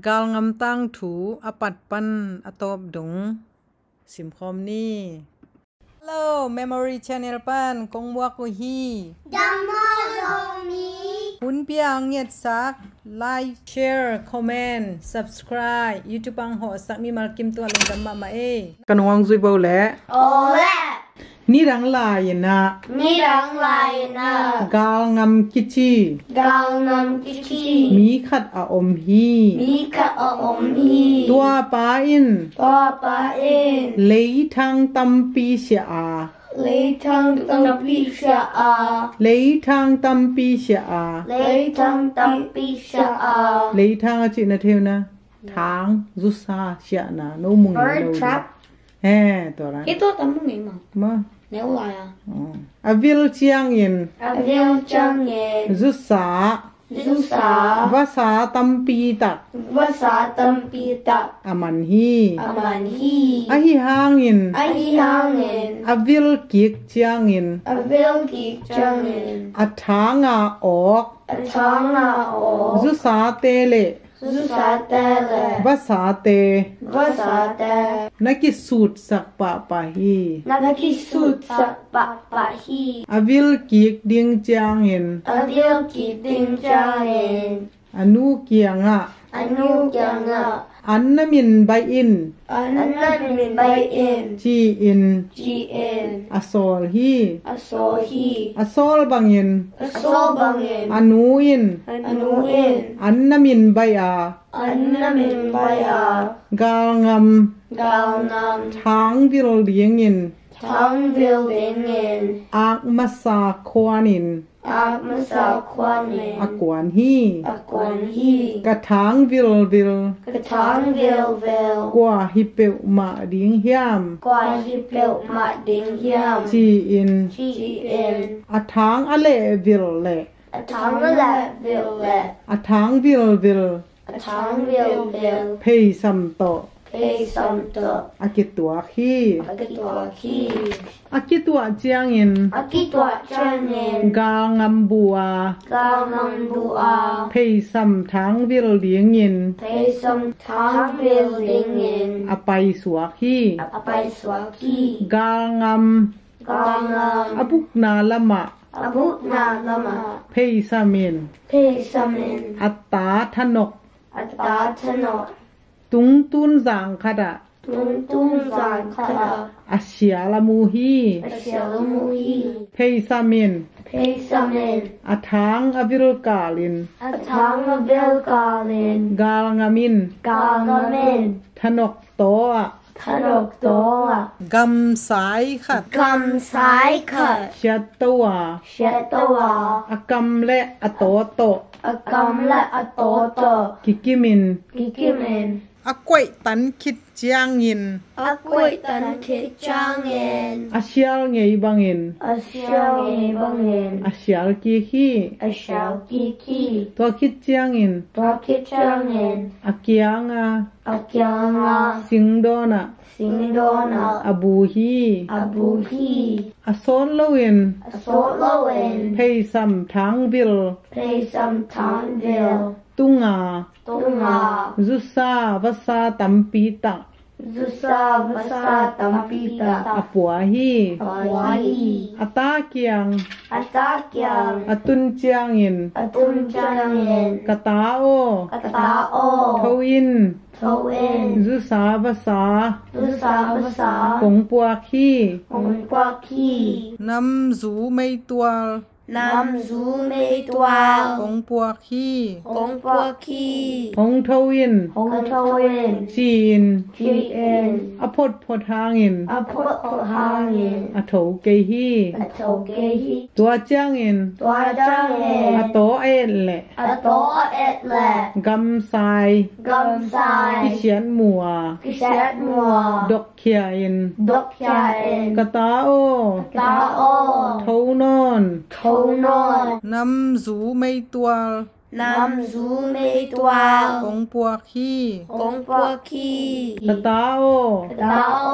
gal ngam tang thu apat pan atop dung simkhom ni hello memory channel pan kongwa ko hi Damolomi hun piang yet sak like share comment subscribe youtube ang ho sak mi mal kim to long damma ma e kanwang zui bo le Ole ni rang lai na Nirang Laina gal ngam kichi Galnam Kichi mi khat a om hi Mika Omi ตัวปาอิน Papa in เลยทางตำปีเสียอา Leitang Tampisha A เลยทางตำปีเสียอา Leitang Tampisha A เลยทางจินะเทวนะทางจุสาเสียนะโนมุง Bird trap เฮ้ตัวนั้น Ito tamungin mo มา Neulaya อวิลเจียงอิน Avil Changin จุสา Zusa ภาษาตำปีตัก Vasa Tampita อามันฮี Amanhi อาฮิฮางอิน Ahihangin อวิลกิกเจียงอิน Avil Gikjangin อัฐางาออก Atanga O จุสาเตเล Zusa Tele ภาษาเต Vasa Te นักกิสูตรสักปะปะฮี Nakisut sa papahi อวิลกิกดิงจางเห็น Avil Gikjangin อนุเกียงอ่ะ Anu Yanga อันนมินใบอิน Anamin Bayin จีอิน GN อสอลฮี Asohi อสอลบังอิน Asobangin อนุอิน Anuin อันนมินใบอา Anamin Baya กาลงำ Galnam ทางวิลเลียงอิน Tangvil Dingin อากมาสาควานิน Agmasa Kwanin อากวนฮี Akwanhi กระถางวิล Katangvil Vil กว่าฮิเปวมาดิงเฮียม Kwahipil Mading Yam จีอิน GN อาทางอะเลวิลเล Atangla Ville อาทางวิล Atangvil Vil เพยซัมโต Pay Samto อากิตัวฮี Akitwaki อากิตัวเจียงอิน Akitwa Chanin กางำบัว Galnam Bua เพยซัมทางวิลเลียงอิน Pay Sam Tangvil Dingin อาไปสวกฮี Apay Swaki กางำ Galnam อาบุกนาละมะ Abutna Lama เพยซามิน Pay Samin อัตตาทนก Atatano ตุงตุนจางคดะ Tuntung Zan Kada อาเชียละมูฮี Ashalumuhi เพยซามิน Pay Samin อาทางอวิลกาลิน Atanga Vilgalin กาลงามิน Galnamin ทนกโตอะ Tanok Doa กำสายขัด Gum Saika เชียตัว Shetoa อากำและอโตโต Agamla Atoto กิกิมิน Gigimin อากวยตันคิดเจียงยิน Akwai Tan Kitchangin อาเชียลเงยบังอิน Ashangi Bangin อาเชียลกีฮี Ashal Kiki ตัวคิดเจียงอิน Bakitchangin อาเกียงอา Akyanga สิงโดนะ Singdona อาบูฮี Abuhi อาโซนโลวิน Asoloin เพยซัมทางวิล Pay some Tanvil ตุงา Tunga จุซาภาษาตัมปีตัก Zusa Vasa Tampita อาปัวฮี Awahi อาตาเกียง Atakyang อาตุนเจียงอิน Atunchangin กะตาโอ Katao ทวิน Toin จุสาภาษา Zusa Vasa กงปัวฮี Hongkwaki นำสูไม่ตัว Nam Zu Mei Dwal กงปัวฮี Hongkwaki หงทวิน Hong Toin จีน Jin อพดพดทางอิน Apot Hangin อโถเกฮี Atogehi ตัวเจียงอิน Dwajangin อโตเอ็นแหละ Ato Etle กำสาย Gum ที่ Sai เขียนมัว Kishat Mua ดอกเขียอิน Dok Kyain กะตาโอ Tao เทานอน Tonon นำสูไม่ตัว Nam Zu Mei Dwal กงปัวฮี Hongkwaki กะตาโอ Tao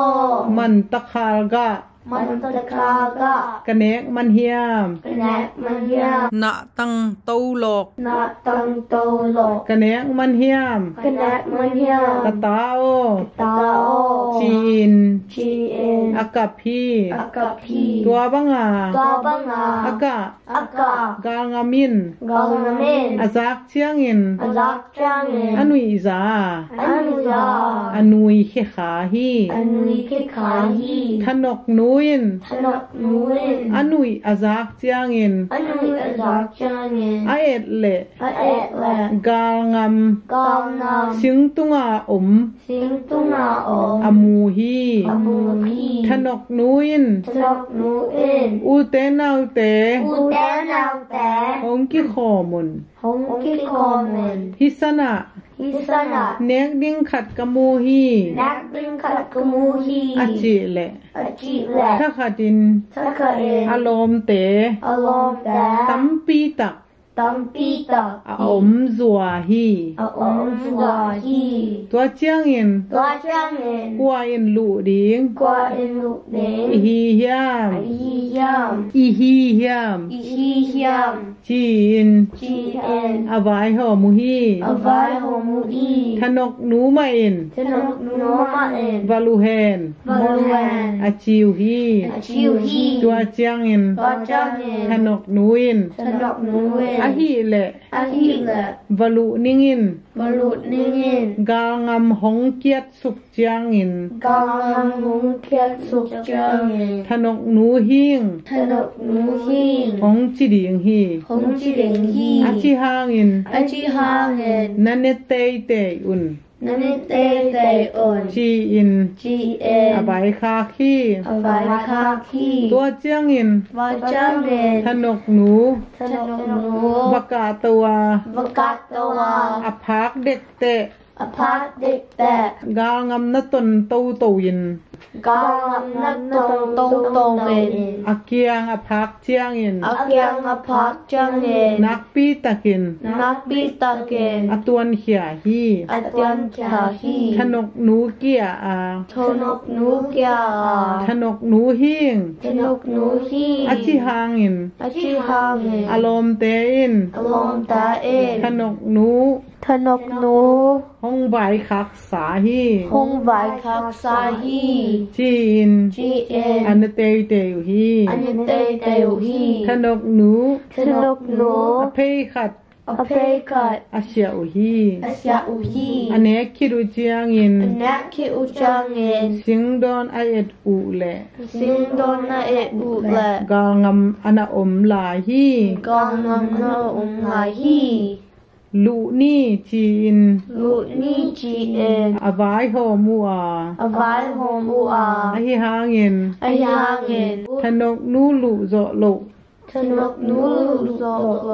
มันตะคาลกะ มันตะกากะ กะเนกมันเฮียม กะแนกมันเฮียม นะตังเต้าหลอก นาตังโตโลก กะเนกมันเฮียม กะแนกมันเฮียม กะตาโอ ตาโอ จีน จีเอ็น อากับพี่ อากาพี ตัวบังอา ตัวบังอา อากะ อากาก างามิน กองน้ำเมน อาซักเชียงอิน อาจักจังเงิน อนุยซา อนุยา อนุยเคขาฮี อนุยคิดขาฮี ทนกนุยน ถนกนูเอ็น อนุยอาซักเชียงอิน อนุยอาจักจังเงิน อาเอ็ดเล อาเอ็ดแหละ กางาม กองน้ สิงตุงอาอม ำสิงตุนาโอ อมูฮี อบูพี ทนกนุยน ถนกนูเอ็น อูเตนาวเต อูแตนาวแต่ หงกิขอมุน หงคิดคอมเมน ฮิสนะ ฮิสนา เนกดิ้งขัดกะมูฮี นักบินขัดกมูฮี อาจิเล อาจีแหละ ถ้าขัดิน ถ้าเคยเอ็น อารมณ์เต อารมณ์แต่ ตัมปีตัก ตัมปีตา อมซัวฮี อาอมสัวฮี ตัวเจียงอิน ตัวจังเงิน กัวอินลูดิง กว่าเอ็นลูกเด้ อีฮีเฮียม อียาม อีฮีเฮียม อีฮียาม จีน จีเอ็น อาวายหอมูฮี อาวายโฮมูอี ทนกหนูมาอิน ถนกนูมาเอ็น วาลูเฮน บอลแวน อาจิวฮี อาชิวฮี ตัวเจียงอิน ตัวจังเงิ ท น นกหนูอิน ถนกนูเอ็น อาฮีเล อาฮีแหละ วาลูนิงอิน บอลุนิ่งอิน กางามหงเกียรติสุขเจียงอิน กองลังหงเคียดสุขจังเงิน ทนกหนูหิง ถนกนูหิง หงจิดิงฮี หงจิเหลงฮี อาจิฮางอิน อาจิฮาเงิน นันเนเตยเตยอุน นันนี่เตเตอ่อน จีอิน จีเอ็น อบายคาคี อาบายคาคี ตัวเจียงอิน วาจังเงิน ทนกหนู ถนกนู บกาตัว วกัตตวา อภักเด็กเตะ อพาเด็กแต่ กางามนตนโตโตยิน กองนักตรงตรงตรงเงิน อาเกียงอภักเจียงอิน อาเกียงอาพักจังเงิน นักปีตะกิน นักปีตะเกน อตวนเขียฮี อาเตียนชาฮี ทนกหนูเกียอา ถนกนูเกีย ทนกหนูหิง ถนกนูฮี อาจิฮางอิน อาชิฮาเงิน อารมณ์เตอิน อารมณ์ตาเอ็น ทนกหนู ถนกนู ห้องใบคักษาฮี คงใบคักซาฮี จีน จีเอ็น อันเตยเตยฮี อันนี้เตเตวฮี ทนกหนู ถนกนู อเพยขัด อเพกัด อาเชียอุฮี อาชาอุฮี อันเนกคิรุเจียงอิน นักคิอุจังเงิน สิงดอนไอเอ็ดอุเล สิงโดนนาเอ็ดบุแล กางามอนาอมลาฮี กองงำนาอุมหาฮี ลุนี่จีน ลุนี่จีเอ็น อาวายโฮมัว อวายโฮมูอา อาฮิฮางอิน อายาเงิน ทนกนูลุโซโล ถนกนูลุโซโล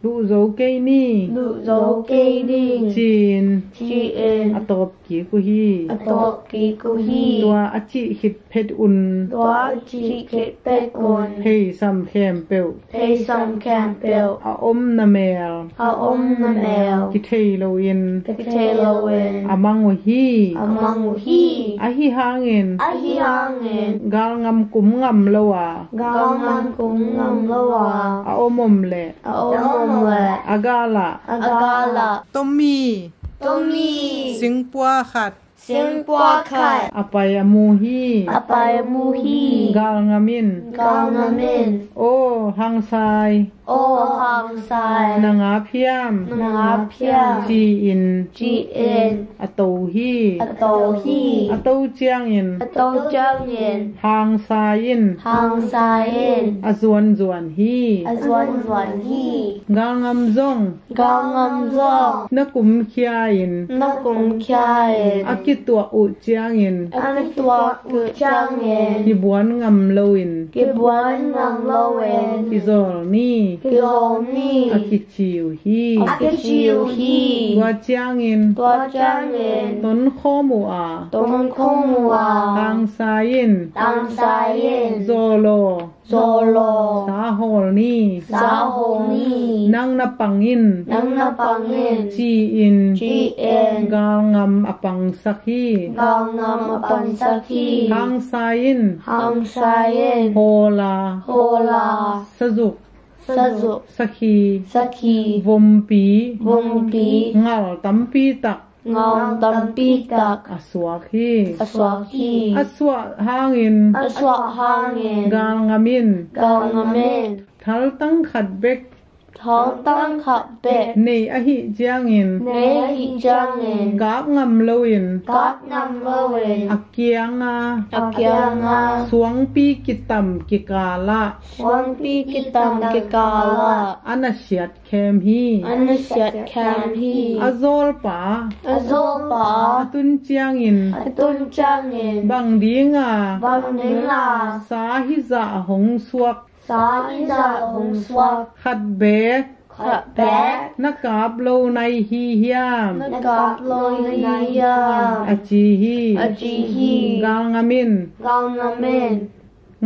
ลุโซเกนี่ ลุโซเกดิง จีน จีเอ็น อตบกีกุฮี อตอกกีกุฮี ตัวอจิหิดเพชรอุน ตัวจีเกตเป็ดกุน เฮซัมแคมเปล เพซัมแคมเปล อาอมนาเมล อาอมนาแมว กิเทโลอิน เปกเทโลเวน อามังวฮี อามังฮี อาฮิฮางอิน อาฮิฮังเงิน กางงำกุมงำละวะ กองมันกุมงำละวา อาอมมเล อาอมแหว อากาละ อากาละ ตมี ตุมี สิงปัวขัด เสียงปัวไข่ อปายมูฮี อาไปมูฮี กางงามิน กองงเมน โอหังไซ โอฮังไซ นางาเพียม นาเพีย จีอิน จีเอ็น อโตฮี อโตฮี อโตเจียงอิน อโตจังเงิน หางไซอิน ฮังไซเอ็น อสวนสวนฮี อาสวนสวนฮี กางงำซง กองงำซอง นกุมเคียอิน นักกุมคายเอ็น อากิตัวอุเจียงอิน อันตัวกุจังเงิน กิบวนงำโลอิน กิบวันนังโลเวน กิโซลนี่ กิโลนี่ อากิจิวฮี อากิจิวฮี ตัวเจียงอิน ตัวจังเงิน ตนโคมัว ตรงคงมัว หางไซอิน ตังไซเอ็น โซโล โ Zolo สาโฮลนี่ Sahoni นังนาปังอิน Nang napangin จีอิน GN กางงำอปังสักฮี Gangnam Pansaki ฮังไซอิน Hang Sayen โฮลา Hola สจุก Sazu สักฮี Saki วมปี Bumpi งัลตัมปีตัก Ngong Tampitak อสวาคี Aswaki อสวะฮางอิน Aswa Hangin กางงามิน Gangamin ทัลตังขัดเบก Thong Tang Khat Bet ในอหิจางอิน Nei Jangin กากงำโลอิน Kat Nam Loin อักเกียงอา Akyanga สวงปีกิตัมกิกาละ Wangpi Kitam Kikala อันเชียดเคมฮี Anusyat Kamhi อโซลปา Azolpa ตุนจางอิน Atun Jangin บังดีงา Bangdinga สาหิจะหงสวก Sa Iza Hong Swak ขัดเบก Khat Bek นักกาบโลในฮีเฮียม Nagap Loy Naya อาจีฮี Ajihi กางงามิน Gangamin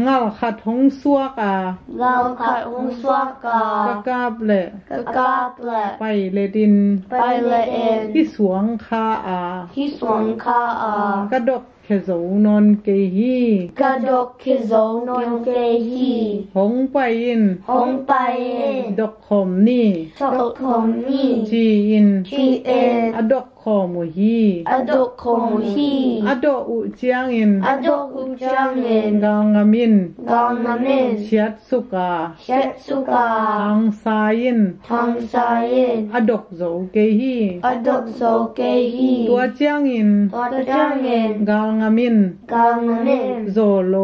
งัลขัดหงสวกอา Gal Khat Hong กะ Swaka กาบเละ Kakap Le ไปเลดิน Pai Le En ที่สวงคาอา Hi Swang Ka A กระดกเขโซนอนเกฮี Kadok Kizo Non Kehi หงไปอิน Hong Pai En ดอกขมนี่ Chok Hong Ni จีอิน Chi En อดอกขอมุฮี Adok Hong Hi อดอกอุจางอิน Adok Ujang En กางงามิน Gangamin เชียดสุกา Shetsuka ทางซายิน Thang Sayen อดอกโซเกฮี Adok So Kehi ตัวจางอิน Tojang En กางงามิน Gangamin โซโล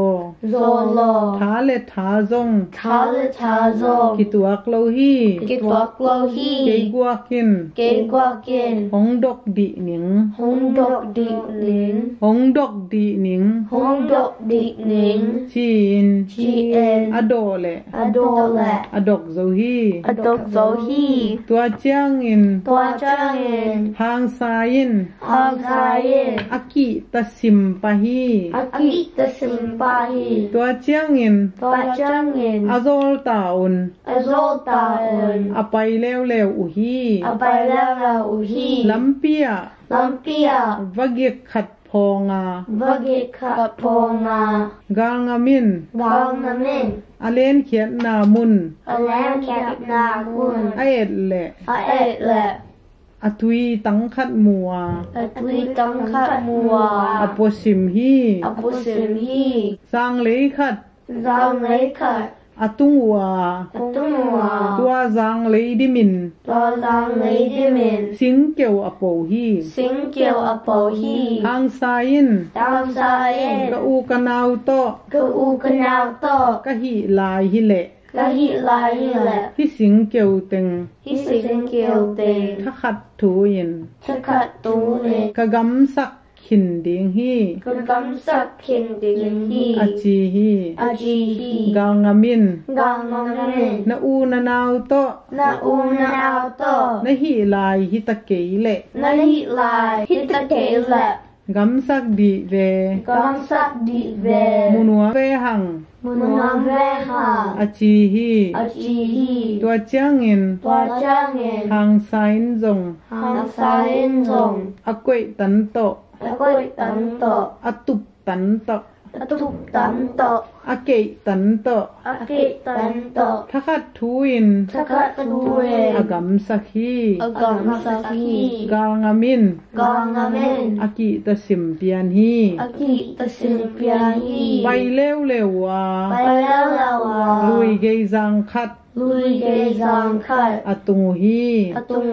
Zolo ทาเลทาซง Tale Tazo กิตัวกโลฮี Kitwak Lo เก Hi กัวกิน Kegwakin หงดอกดีหนิง Hong Dok Dik Ning หงดอกดีหนิง Hong Dok Dik Ning จีน GN อโดเล Adole อดอกโซฮี Adok So Hi ตัวจางอิน Tojang En ทางซายิน Hang Sayen อากิตสิมปะฮี Akita Simpahi ตัวจางอิน Tojang En อาโซลตาอุน Azolta En อไปเร็วเร็วอุฮี Abaylara Uhi ลัมเปีย Lampia วะเกกขัดพองา Vagika Ponga กางามิน Gangamin อเลนเขียนนามุน Alam Kat Nagun ไอเอ็ดแหละ Aetle อทุยตังขัดมัว Atui Tangkat Mua อปสิมฮี Apusim Hi สร้างเลยขัด Zang Leikat อตุงวา Atumua ตัวจางเลยดิมิน Tozang Leidimin สิงเกียวอโปฮี Singkil Apo Hi ทางซายิน Dam Sayen กะอูกะนาวโต Ku Kanao To กะหิลายหิเละ Kahi Lai Le ที่สิงเกียวเต็ง Hi Singkil Ting ถ้าขัดถูยิน Chakat Tu Le กะกำสักขินเดียงฮี Kagam Sak Kin Ding Hi อาจีฮี Aji Hi กางามิน Gangamin นาอูนานาวโต Na Una Auto นาหิลายหิตะเกยเละ Nahi Lai Hitakele กำสักดีเว Gam Sak Di Ve มุนัวเวหัง Munang Veha อาจีฮี Aji Hi ตัวเจียงอิน Tua Changin ทางไซน์จง Hang Sain Zong อากวยตันโต Akoy Tanto อตุบตันโต Atuk Tanto อาเกยตันโต Akit Tanto ถ้าขัดทูอิน Chakat Tue อากำสักฮี Agam Saki กางามิน Gangamin อากิตสิมเปียนฮี Akit Simpiahi ไปเร็วเร็วว่า Palalawa ลุยเกยจังขัด Lui Gay Zang Kat อตุงฮี Atung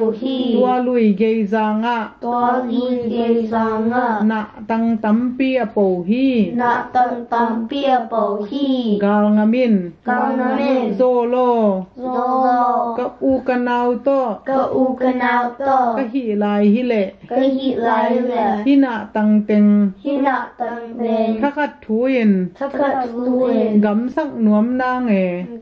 ตัว Hi ลุยเกยจังอะ Tua Lui Gay Zanga นะตังตัมปีอโปฮี Na Tang Tam Pia Bo Hi กางามิน Gangamin โซโล Zolo กะอูกะนาวโต Ka U Kanao กะ To หิลายหิเละ Ka Hi Lai Le หินะตังเต็ง Hina Tang Ben ถ้าขัดทูยิน Chakat Luin กำสักหนวมนางเอ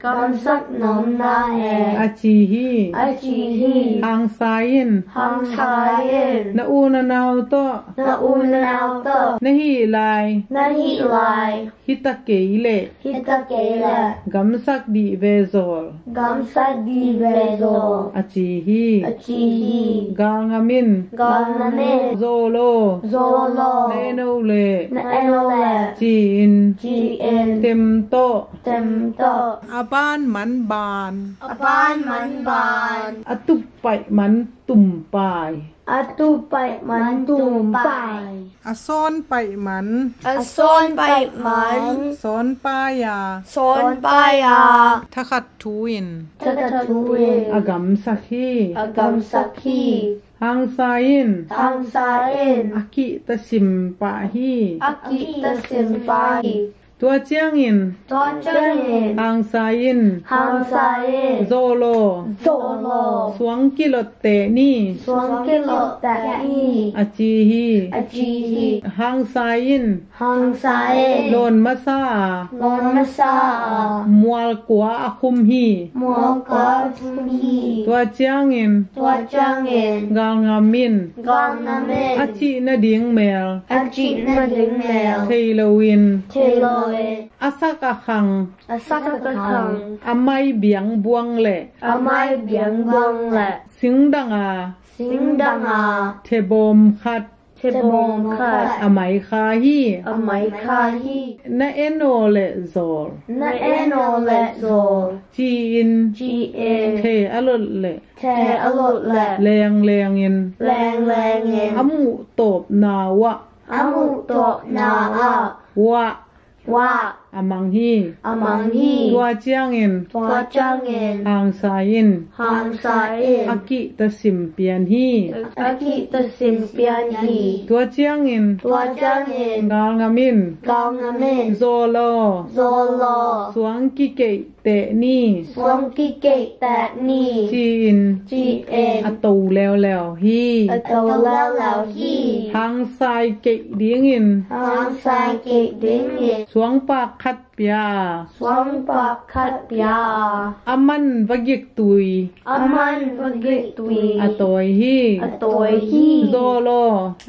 Gam Sak Nom na he achi hi achi hi hang sayin hang sayin na una naw to na unaw to na hi lai na hi lai hita keile hita kela gamsak di vezol gamsa di bezo achi hi achi hi gangamin gangamin zolo zolo na enole na enole chin GN tem to เต็มโต aban man ban บ้านมันบาน atup pai man tum pai อาตุไปมันตุ่มไป ason pai man อาโซนไปมัน son paya โซนไปยา thakat thuin จะกระทุย agam sakhi อากำสักขี hang sayin ทางซ้ายเอ็น aki tasim pa hi อากิตะสิมไป tua chiangin ตอนเจ้าเห็น hang sayin ทางซ้ายเอ็น zolo โซโล swang kilotte ni สวงกิโลแต่อี achi hi อาจีฮี hang sayin ทางซ้ายเอ็น lon masa ลอนมาซา mual kwa akhum hi มัวกัทุฮี tua chiangin ตัวจังเอ็น gal ngamin กองน้ำเอ็น achi na ding mel อาจีน่าดึงแมว theilowin เทโลเอ็น asaka khang อาสักกะทัง amai biang buang le อาไม่เบียงบังแหละ singdanga สิงดังอา thebom khat เทบงคัด amai kha hi อาไม่คาฮี na eno le zor นาเอโนและโซ chi in จีเอ็น the alot le แทอลดแหละ leng leng in แรงแรงเงิน amu top na wa อามุโตนาอา wa ว่า amang hi อามังฮี tua chiang in ตัวจังเงิน hang sa in หางสายเอ็น aki tasim pian hi อากิตะสิมเปียนฮี tua chiang in ตัวจังเงิน gal ngamin กองน้ำเอ็น zolo โซโล swang ki ke te ni สวงกิเกตแต่นี่ chi in จีเอ็น atu leo leo hi อะโตแล้วแล้วฮี hang sai ke ding in หางสายเกตดิ้งเงิน swang pa khat pya สวงปากขัดยา aman vagik tui อามันวกิตุย atoi hi อะโตยฮี zolo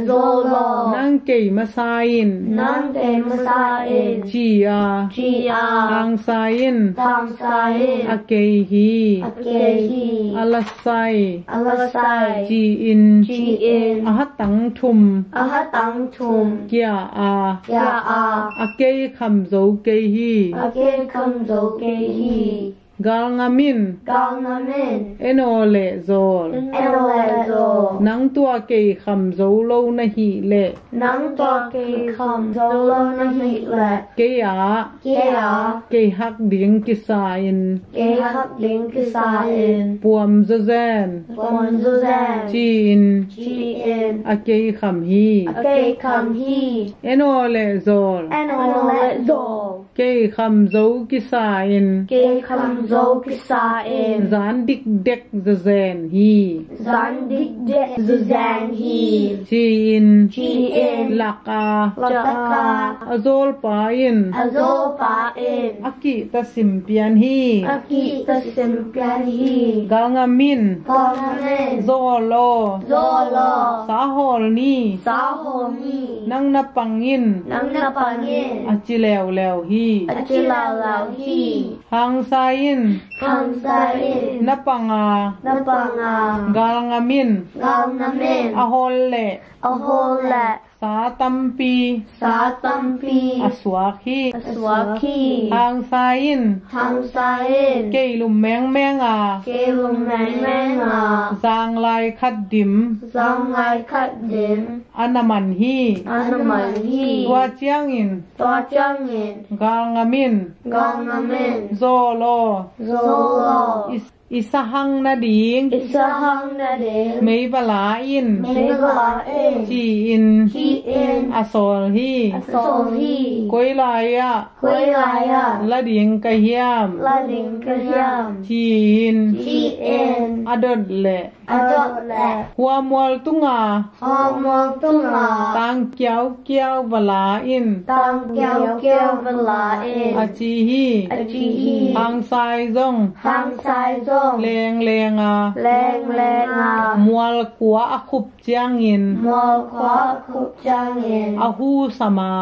โซโล nang ke masain นั่นเต็มสายเอ็น chi a จีอา hang sain ทางสายเอ็น ake hi อะเกฮี alasai อัลไซ chi in จีเอ็น ahatang thum อาหตังทุม kya a ยาอา ake kham zo ke hi อาเกคัมโซเกฮี gal ngamin กองน้ำเอ็น eno le zol เอลเลโซ nang tua ke kham zo lo na hi le นังตัวเกคัมโซโลนหิแหละ ke ya เกีย ke hak ding ki sain เกฮับลิงก์สายเอ็น puam zo zen บอนซูแซน chin จีเอ็น ake kham hi อาเกคัมฮี eno le zol แอนโอเลโซ ke kham zo ki sain เกคัมโซกิสาเอ็น zan dik dek zo zen hi ซันดิกเดซูแซนฮี chin จีเอ็น laka จักกา azol pain อาโซปาเอ็น aki ta simpian hi อากิตะเซมเปียนฮี gangamin กองน้ำเอ็น zolo โซโล sahol ni สาโฮมี nang napangin นังนาปังเอ็น achilew lew hi อาจิลาลาวฮี hang sain คัมไซเอ็น napanga นาปังอา galangamin กองน้ำเอ็น ahol le โอโฮแหละ sa tampi สาตัมปี aswak hi สวาคี hang sain ทางไซเอ็น keilum meng menga เกลุมแมงแมงอา zang lai khat dim ซังไงขัดเด่น anaman hi อันมันฮี tua chiangin ตัวจังเงิน galangamin กองน้ำเอ็น zolo โซโล อิสหังนาดิง Isahang na din. ไม่บลาอิน May balain. จีอิน Kiin. อโซลฮี Solhi. กุยลายะ Kuilaya. ละดิงกะเฮียม Lading kahyam. จีอิน Kiin. อดดเล Adot le. หัวมวลตุงา Homol tunga. ตังเกียวเกียวบลาอิน Tang kiao balain. อาจีฮี Achihi. ทางไซซง Hang sai zong. เลงเลงอา Leng lenga. มวลกัวอคุบเจียงอิน Mol kwa kup jangin. อาหูสมา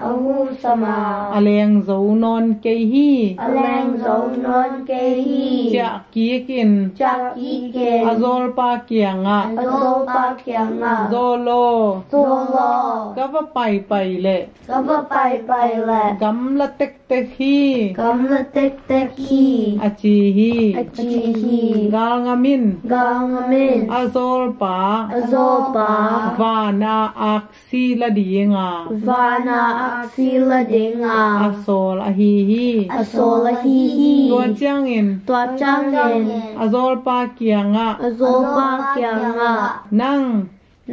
Ahu sama. อเลงโซนอนเกฮี Aleng zong non kehi. จะกีกิน Jak ikin. อาโซลปาเกียงอะ Azol pa kianga. โซโล Zolo. ก็ว่าไปเลย Gaba pai le. กำละเต็กเต็กฮี Gamla tek hi. อาจีฮี Achihi. กาลงามิน Gangamin. อาโซลปา Azol pa. วานาอักซีละดีงา Vana aksila dinga. อาโซลอาฮีฮี Asola hi ตัว hi. เจียงอิน Tua changin. อาโซลปาเกียงอะ Azol pa kianga. นั่ง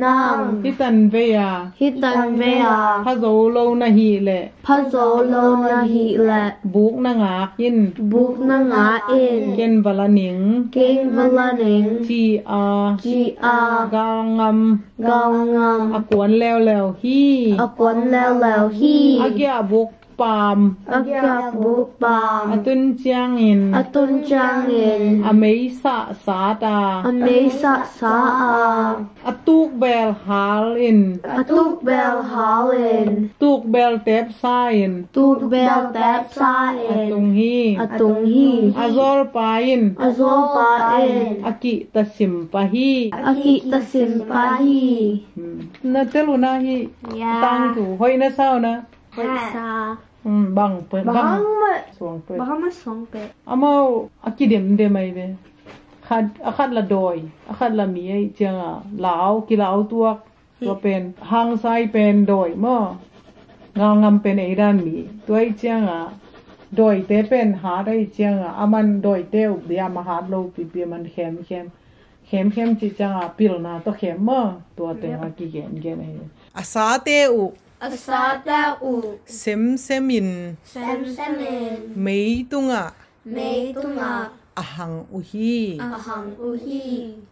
Nang. ฮิตันเวีย Hitan vea. พะโซโลนะฮีเล Pazolo na hi le. บุกนางากิน Buk na nga in. เกนบาลานิง King valaning. จีอา Gia. กาลงาม Gangam. อากวนแล้วฮี Akwan lelew hi. อาเกียบุกปาม Agyak bukpam. อาตุนเจียงอิน Atun jangin. อาเมยสะสาตา Amesa saa. อาตุกเบลฮาลอิน Atuk bel halin. ตุกเบลเตบซาอิน Tuk bel tep อา sain. ตุงฮี Atung hi. อาโซลปาอิน Azol pa in. อากิตะสิมปะฮี Aki tasim pahi. นาเตลุนาฮี Ya. ตังถูหอยนะเศร้านะ Sa. บังเปิดบัง Bahama. สวงเปิด Bahama song pe. อามาอากิเดมเดมัยเบขัดอาขัดละดอยอาขัดละมีไอเจียงอ่ะลาวกิลาวตัวเป็นหางไซเป็นดอยมั้งางำเป็นไอด้านมีตัวไอเจียงอ่ะดอยเตเป็นหาได้เจียงอ่ะอามันดอยเตวเดียมาหาโลปีเปียมันเข้มจิจังอ่ะปิลนาตัวเข้มมั้ตัวเตงอ่ะกิเกนเกนไออาซาเตอุ Asata u. เซมเซมิน Sem semin. เมยตุงอ่ะ May tunga. อาหังอุฮี Ahang uhi.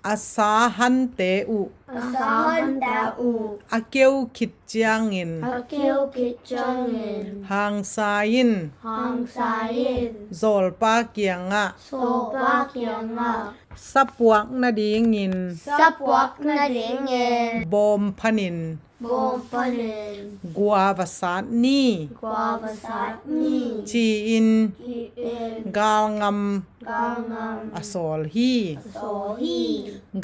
อาซาฮันเตอุ Asahan da u. อาเกวคิดเจียงอิน Akil kitchangin. หางซายิน Hang sayin. โซลปาเกียงอ่ะ So pa kianga. สับปวกนาดีงิน Sapwak na dingin. บอมพนิน Bompanin. กัววสานี Guavasat ni. จีอิน Kiin. กาลง Gangam. ำอโซลฮี Sohi.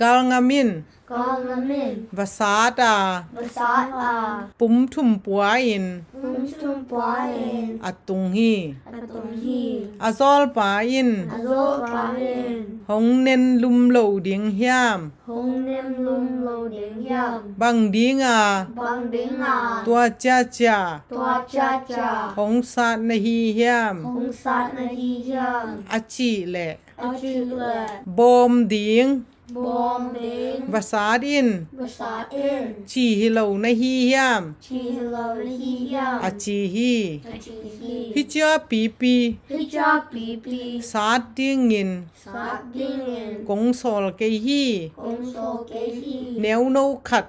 กาลงามิน Gangamin. วสาตา Basata. ปุ้มทุ่มปัวอิน Umtumpuain. อตุงฮี Atunghi. อโซลปาอิน Azopain. หงเน้นลุมโลเดียงเฮียม Hong nim lum lo ding yam. บังดีงา Bang dinga. ตัวจ้าจ้า Tua cha cha. หงสาดนฮีเฮียม Hong sat na hi yam. อาจีแหละ Achule. บอมดีง Bom ding. วสาดิน Basain. ชีฮิโลนฮีเฮียม Chi lo hi yam. อาจีฮี Achihi. ฮิจาปีปี Hijab pipi. สาดดิ้งงิน Sat dingin. กงโซลเกฮี Kung so kehi. แนวโนขัด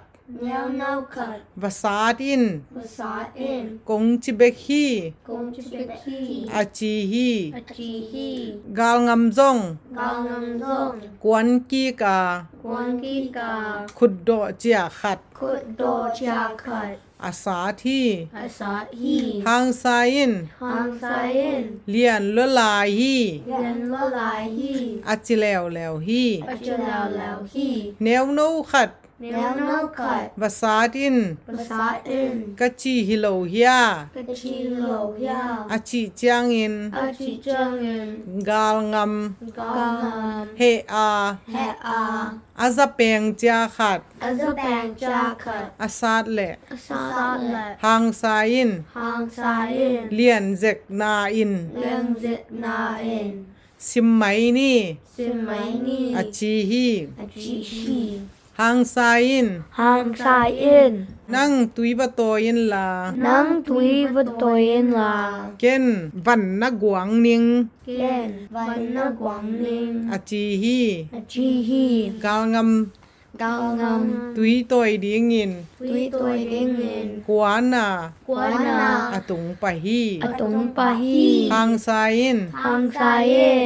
Now no cut. วสาดิน Basain. กงจิเบกฮี Kung chibiki. อาจีฮี Achihi. กาลงำจง Gangnam zong. กวนกีกา Kwan kika. ขุดโดเจียขัด Kut do cha cut. อาสาที่ Asat hi. ทางไซน์ Hang sayin. เลียนละลายฮี Yan lo lai hi. อาจิแล้วฮี Achalaw law hi. แนวโนขัด Now no cut. วสาดิน Basain. กะจีฮิโลเฮีย Kachi lo ya. อาจิจางอิน Achi changin. กาลง Gangam. ำเฮอา He a. อาซาเปงเจียขัด As a bang cha cut. อาซาดแหละ Asat le. ทางไซน์ Hang sayin. เลียนเซกนาอิน Leng zit na in. สิมไหมนี่ Simaini อาจีฮี Ajihi หังไซอิน Hang Sain นั่งตุยบะโตยินลา Nang Tui Vatoyin La เก้นวันนักกวางนิง Ken Vanna Quang Ning อาจีฮี Ajihi กาลงำ Cao Ngam ตุยตอยดีงิน Tui Toi Ding Nin กวานา Quana อาตุงปะฮี Atung Pahi หังไซอิน Hang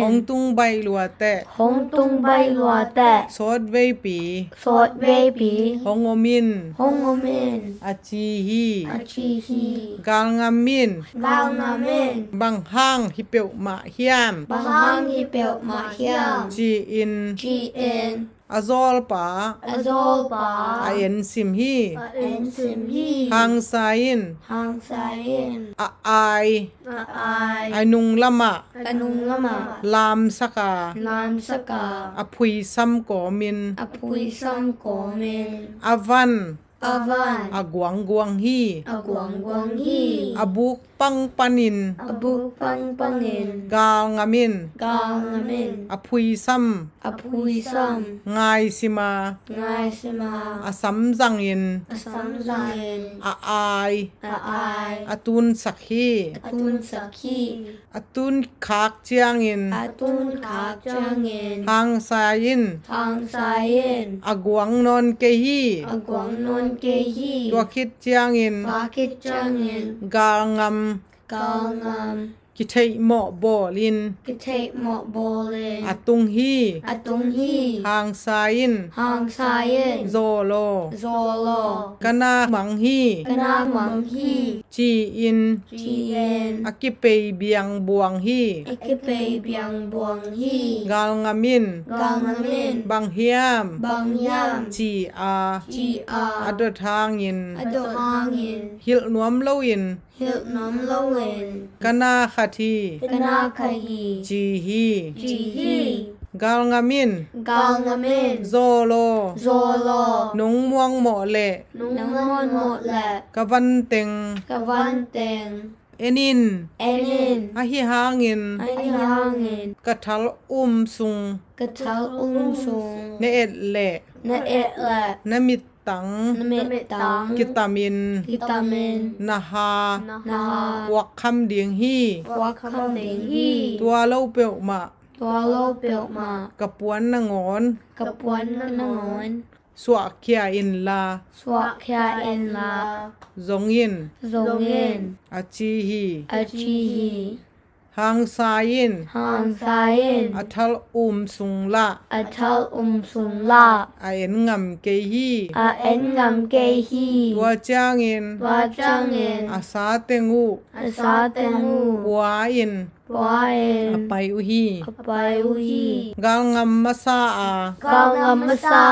หง Sain ตุงใบลัวแต่ Hong Tung Bai Lua Te สดเวปี Sot Baby หงอมิน Hong Omin อาจีฮี Ajihi กาลงำมิน Gao Namin บางห้างฮิเปียวมาเฮียม Bahang Hi Belt Ma Hiam จีอิน GN อาซอลปา Azol อา Ba เอ็นซิมฮี En Sim Hi หังไซอิน Hang Sain อาไอ Ai ไอนุงละมะ Anung Lama ลามสกา Lam Saka อภุยซัมกอมิน Apui Sam Komin อาวัน Avan อากวางกวางฮี Agwang Gwang Hi อาบุกปังปันิน Abuk Pang Pangin กาลงามิน Gang Amin อภุยซัม Apui Sam งายสิมา Ngai Sima อาสัมจังอิน Asam Zain อาไอ Ai อาตุนสักฮี Atun Saki อาตุนขากเจียงอิน Atun Kak Jangin หังไซอิน Hang Sain อากวางนอนเกฮี Agwang Non Kehi ตัวคิดเจียงอิน Bakit Jangin กาลง Gangam ำกิเทยเหมาะบอลิน Kitate Mok Bolin อาตุงฮี Atung Hi หังไซอิน Hang Sain โซโล Zolo กนามังฮี Kanak Mang Hi จีอิน GN อากิเปยเบียงบวงฮี Ikipe Biang Buang Hi กาลงามิน Gangamin บางเฮียม Bang Yam จีอา GR อดทางอิน Adot Hangin ฮิลนวมโลอิน Hilp Nom Loin กนาคาที Kanakahi จีฮี Jihi กาลงามิน Gangamin โซโล Zolo นงม่วงเหมาะเละ Nangmon Motla กะวันเต็ง Kavanteng เอนิน Enin อาฮิหางิน Ayangin กะทัลสุง Katal Sung เนเอ็ดเละ Na Etla นมิตตัง Namit Tang กิตามิน Vitamin นาฮา Naha วักคำเดียงฮี Wakam Ding Hi ตัวเล่าเปียวมา Tualo Built Ma กะปวนนางอน Kapuan Nangon สวกเคียอินลา Swak Kya In La จงยิน Zongin อาจีฮี Achihi หังซายิน Hang Sain อัทัลสุงละ Atal Sung La อาเอ็นงำเกฮี A En Ngam Ke Hi ตัวจางอิน Wajangin อาซาเตงู Asa Tengu วาอิน Wain อไปอุฮี Apai Uhi กางงำมาซาอา Gangam Masa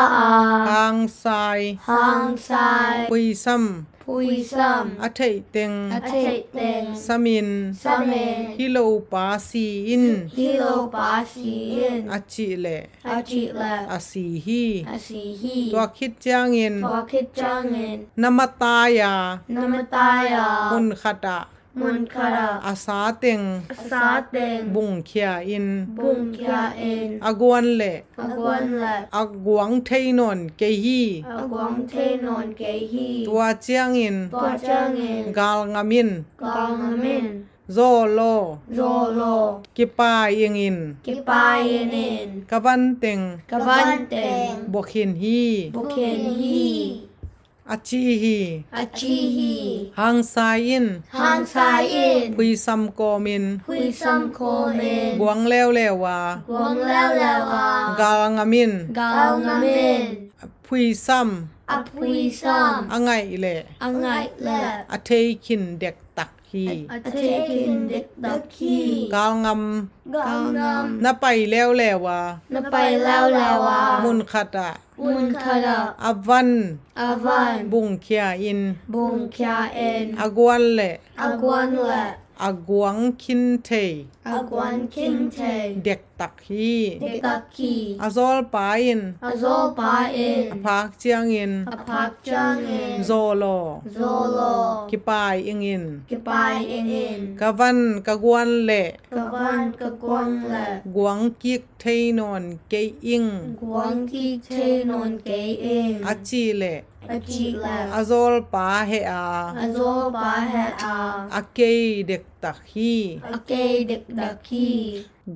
หางซาย Hang Sai ปุยซัม Pui Sam อาเทยเต็ง Atate Teng สมิน Samin ฮิโลปาซีอิน Hilo Basi In อาจิเล Ajit La อาสีฮี Asihi ตัวคิดจางอิน Wakit Jangin นามตายา Namataya มุนขดา Munkara อาสาเต็ง Sateng บุงเขียอิน Bung Kya In อากวนเล Agwan La อากวงเทยนนเกฮี Agwang Te Non Gehi ตัวเจียงอิน Tua Jangin กาลงามิน Gangamin โซโล Zolo กิปายิงอิน Kipayin In กะวันเต็ง Kavanteng บวคินฮี Bukin Hi อาจีฮี Achihi หังซายิน Hang Sai In พุยซัมโกมิน Hui Sam Komin บวงแล้วแล้วว่า Guang Lao Lao กาลงามิน Gangamin พุยซัม Apui Sam อะไงแหละ Angai La อาเทยคินเด็กตักฮี Atakin Dik Daki กาลง Gangam ำน่ะไปแล้วแล้วว่า Napai Lao Lawa มุนขดา Munkara อวัน Avan บุงเขียอิน Bung Kya In อากวนแหละ Agwan La อากวงคินเทย Agwan King Te เด็ก ตักฮี เด็กตักขี้ อโซลปาอิน อโซปาเอ็น อพักเจียงอิน อพักจังเอ็น โซโล โซโล กิปายอิงอิน กปายเอ็นเอ็น กะวันกะกวนเละ กะวันกะกวงแหละ กวงกิกเทนอนเกยอิง กวงที่เทนอนเกยเอง อาจีเละ อจิแหละ อโซลปาเฮอา อโซปาเฮอา อาเกยเด็กตักฮี อเกยเด็กดักขี้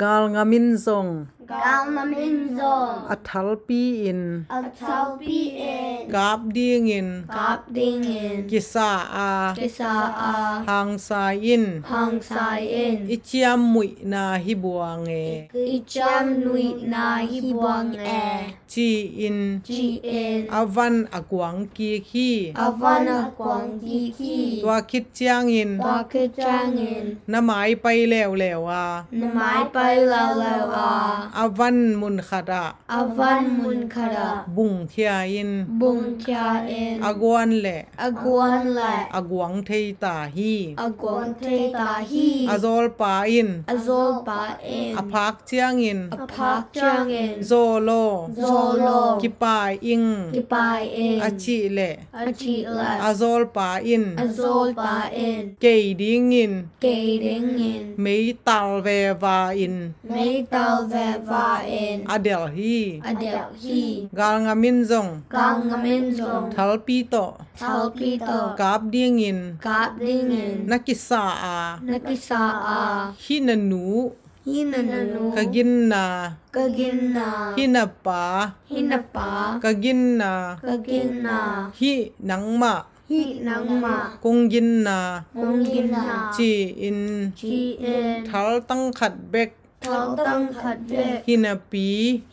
กาลงามินซง กาวน้ำมินซอง อัทัลปีอิน อัลเทาปีเอ็น กาบดีงอิน กับดิงเอ็น กิสาอา กิสาอา หางสายอิน ฮังไซเอ็น อิเจียมมุยนาฮิบัวเง อิจามนุยนาฮิบวงแอ จีอิน จีเอ็น อวันอกวงกีคี อวานากวางกีคี ตัวคิดเจียงอิน ตาคือจางเอ็น น้ำหมายไปแล้วแล้วอ่ะ นไม้ไปแล้วแล้วอา อวันมุนขดา อวันมุนคารา บุงเทียอิน บุงเทียเอ็น อากวนแหละ อากวนแหละ อากวงเทตาฮี อากวนเทตาฮี อโซลปาอิน อโซปาเอ็น อพักเจียงอิน อพักจางเอ็น โซโล โซโล กิปายอิง กิปายเอ็น อาจิเละ อจิแหละ อโซลปาอิน อโซปาเอ็น เกยดิงอิน เกยดิงเอ็น เมยตัลเววาอิน ไม่ตาเววาเอ็น อเดลฮี อเดลฮี กาลงามินซง กังเมนซง ทัลปีโต ทัลปีโต กาบดิงอิน กับดิงเอ็น นักกิสาอา นักษาอา ฮินันู ฮินันนู กะกินนาก กินนา ฮินาปา ฮินาปาก ะกินนา กกินนา ฮินังมา ฮินังมาก งยินนา งกินนา จีอิน จีเอ็น ทัลตั้งขัดเบก ทัลตังขัดเบก ฮินาปี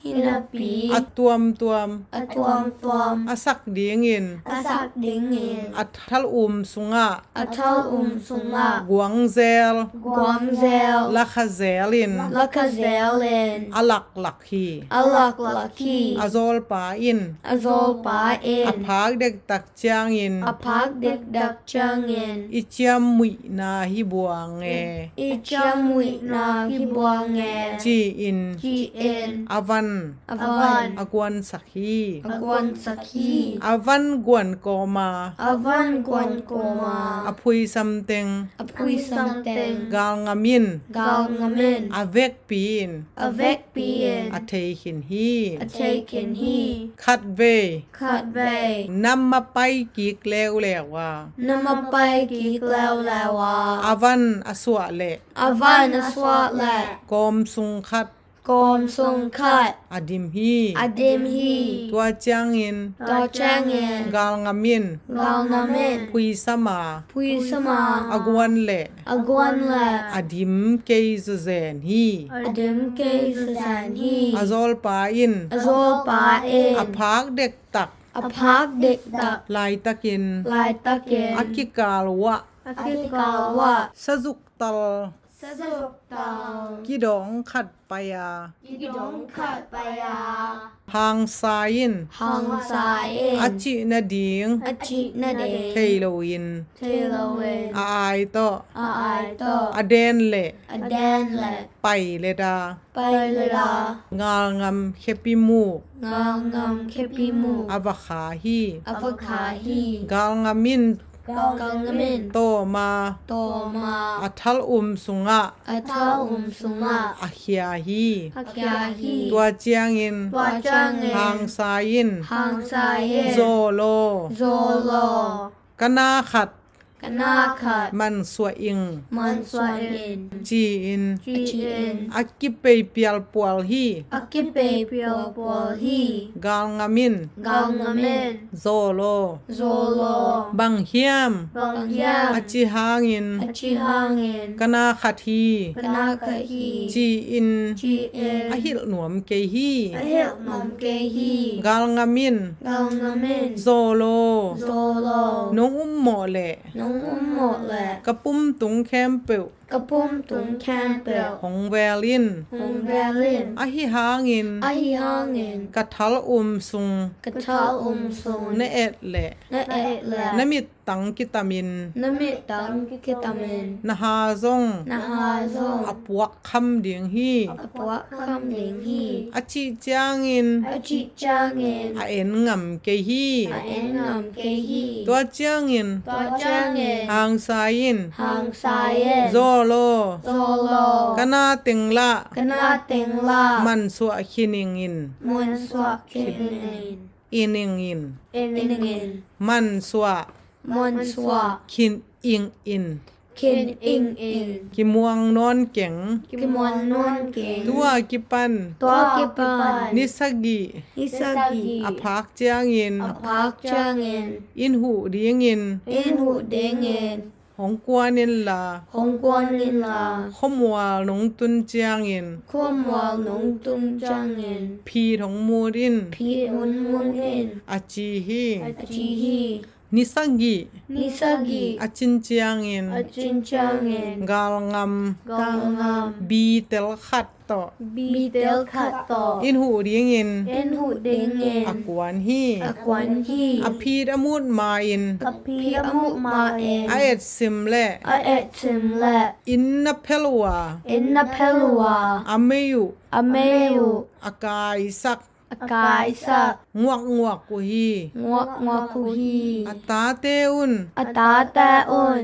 ฮินาปี อัตวมตวม อตวมตวม อสักเดียงอิน อสักดิงเอ็น อัทัลสุงะ อทัลสุงะ กวงเซล กวามเซล ละคาเซลิน ลักเซเลน อลักลักฮี อลักลักฮี อโซลปาอิน อโซปาเอ็ อน พักเด็กตักจางอิน อพักเด็กดักจังเอ็น อิเจียมมุยนาฮิบวงเง อีจามุยนาฮิบวงเอ็น จีอิน จีเอ็น อวัน อวัน อกวนสักฮี อกวนสักฮี อวันกวนโกมา อวันกวนโกมา อพุยซัมเตง อพุยซัมเตง กาลงามิน กาวงเมิน อเวกปีน อเวกปีเอ็น อเทหินฮี อเทคินฮี คัดเว ขัดเว นำมาไปกิกแล้วแล้วว่า นำมาไปกีกแล้วแล้วว่า อวันอสวะเล อวันสวะและ กอมสุงคัด กอมทรงขัด อดิมฮี อดิมฮี ตัวจางอิน ต่อแจ้งเอ็น กาลงามิน กาวงเมิน พุยสมา พุยสมา อกวนเล อกวนและ อดิมเกยซเซนฮี อดิมเกยสแสนฮี อโซลปาอิน อโซปาเอ็น อพักเด็กตัก อพักเด็กดัก ลายตะกิน ลายตะเกน อักกิกาลวะ อคิกาว่า สะจุกตล สะสุกตอง กิดองขัดไปยา กิดงขัดไปยา หางสายิน หังสายเอ็น อจินาดิง อจินาเด เทโลวิน เทเลเวน อายโต อาไอโต อเดนเล อแดนและ ไปเลดา ไปเลยลาง าลงำเคปิมู งางามเคปิมู อวขาฮี อฟคาฮี กาลงามิน กังเมิน โตมา โตมา อัทัลสุงะ อัทาสุงะ อเฮียฮี ฮักยาฮี ตัวเจียงอิน ตัวจังเอ็ หางสายิน หังสายเอ็น โซโล โซโล กนาขัด กนาขัด มันสวอิง มันสวเอ็น จีอิน จีเอ็น อักกิเปยเปียลปวลฮี อากิเปเปียวปัวฮี กาลงามิน กังเมิน โซโล โซโล บังเฮียม บังยา อจิฮางอิน อจิฮังเอ็น กนาขัดฮี กนาคฮี จีอิน จีเอ็น อหิลหนวมเกฮี อเฮลนมเกฮี กาลงามิน กังเมิน โซโล โซโล นงอุมโมเล น้องอุ้มหมดแหละ กระปุ้มตุงแคมเปล กระปุ้มตุงแคนเปล ของแวลิน ฮงเวลิน อหิฮางอิน อาฮิฮังเอ็น กะทัลสุง กระทาสุง เนเอ็ดเล และเอะแหละ นมิต ตังกิตามิน namit tang kitamin นะฮาซง nahazong อปวกคำเดียงฮี apwa kham ling hi อจิจางอิน achi changin อเอ็นงำเกฮี aengam ke hi ตัวจางอิน to changin หางสายิน hang sayen โซโล solo กนาติงละ kana tengla มันสวะคินิงอิน mun swak kinin อินิงอิน iningin มันสวะ mun swak คินอิงอิน kin ing in กิมวงนอนเก่ง kimon non king ตัวกิปัน to kipan นิสกิ isagi อภักจางอิน apak changin อินหูเดียงอิน in hu dengin ของกวนินลา hong quan in la ขมวาหลงตุนจางอิน khom wal nong tung changin พีของมูดิน pi hun mun in อาจีฮี achi hi นิสกิ nisagi อาจินจางอิน achin changin กาลงำ gangam บีเตลขัดต่อ bitel khat to อินหูเดียงอิน in hu dengin อักวันฮี akwan hi อพีดอมุดมาอิน api amuk ma in อาเอ็ดซิมเล a et sim le อินนเพลวา in na pelwa อเมยุ ameyu อากายสัก akai sa งวกงวกกุฮี ngwa ku hi อัตาเตอุน ata ta un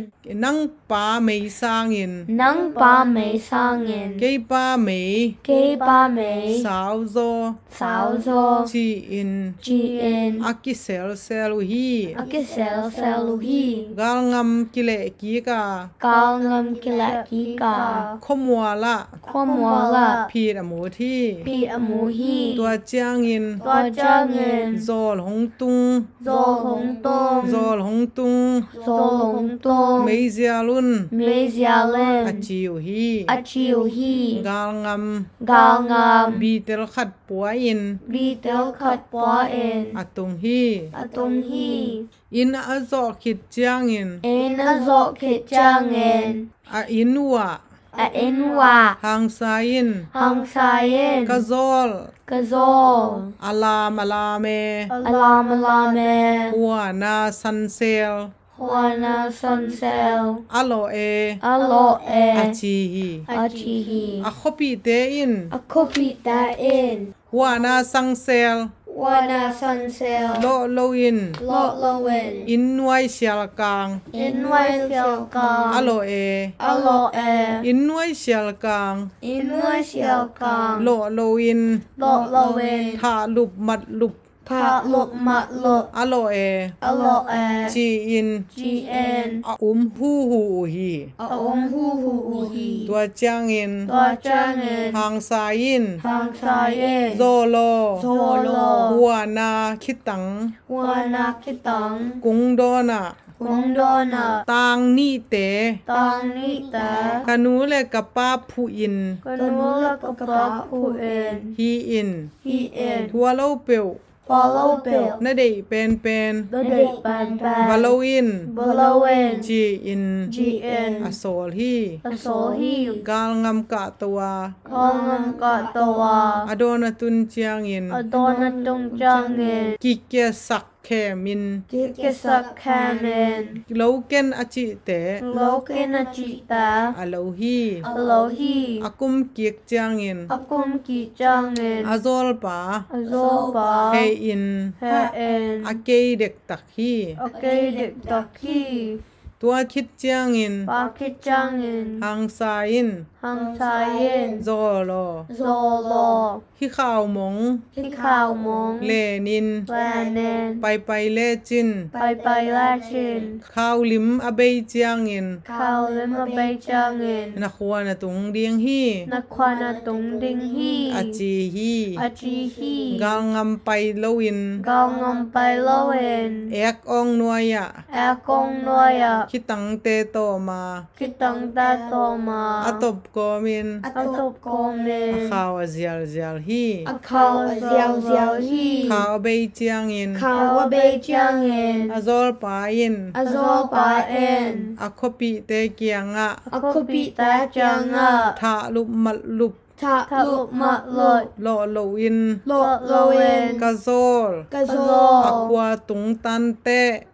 นังปาเมยสางอิน nang pa me sangin เกยปาเมย ke pa me สาวโซ sao zo จีอิน ji in อากิเซลเซลุฮี akisel selu hi กาลงำกิเลกีกา kal ngam kila ki ka ขมัวละ khomwala พีดอมูที่ pi amu hi ตัวจางอิน to changin โซลหงตุง zo hong tong โซลหงตุง zo hong tong เมเซียลุน me zialen อาจิวฮี achiu hi กาลง gal ngam ำบีเตลขัดปัวอิน bi tel khat pa in อาตุงฮี atong hi อินอาโซคิดจางอิน in a zo ke changin อาอินวะ a in wa หางซายิน hang sayen กะโซล kazol อาลามอาลาเม alam alame หัวนาซันเซล Juana Sansel อาโลเอ Alo อา e จีฮี Achihi อาคปีเตอิน Akopita in หัวนาซังเซล Juana Sansel โลโลอิน Lo Lowen อินไวเชียลกาง In Wai Sialka อาโลเอ Alo e อินไวเชียลกาง In Wai Sialka โลโลอิน Lo Lowen ทาลุบมัดลุบ Pa Luk Mat Luk อาโลเอ Alo e จีอิน GN อาฮูฮูฮี Aum Hu Hu Uhi ตัวจางอิน Tua Changin หางสายิน Hang Sayen โซโล Solo หัวนาคิดตัง Juana Kitang กุงโดนา Kundona ตางนี่เต Tang Nita กานูเลกับป้าผู้อิน Kanula Kapaku in ฮีอิน He in ทัวโลเปียว Follow Bill นาเดเป็นเป็น The Day Ban วาโล Ban อิน Ballowin จีอิน GN อโซลฮี Asohi กาลงำกะตัว Kongan Katawa อโดนตุนเจียงอิน Adona Tung Jangin กิเกสักแคมิน Kikisak Kamin โลเกนอจิเต Lokin Achita อโลฮี Alohi อากุมเกียกเจียงอิน Akum Ki Jangin อาโซลปา Azoba เฮอิน He in อาเกยเด็กตักฮี Okay Dik Daki ตัวคิดเจียงอิน Bakit Jangin หางซาอิน Hang Sayin โซโล Zolo ฮิข่าวมง Hikaw Mong เลนิน Lanin ไปเลจิน Bye Lashin ข้าวลิมอเบยเจียงอิน Kao Lima Bay Jangin นักควานตุงเดียงฮี Nakwana Tung Ding He อาจีฮี Achi He กางงำไปโลวิน Gangam Pai Loin เอกองนัวยะ Akong Noya คิดตังเตโตมา Kitang Tatoma อาตบกอมิน Atop Komin ข้าวเจียลเจียลฮี Akao Xiao Xiao He ข้าวเบยเจียงอิน Kao Bay Jangin อาโซลปาอิน Azol Pa In อาคปิเตเกียงอะ Ako Pita Janga ทาลุบมัดลุบ ทะลุมาลอย โลโลอิน โลโลเวน กาโซล กะโซ อควาตุงตันเต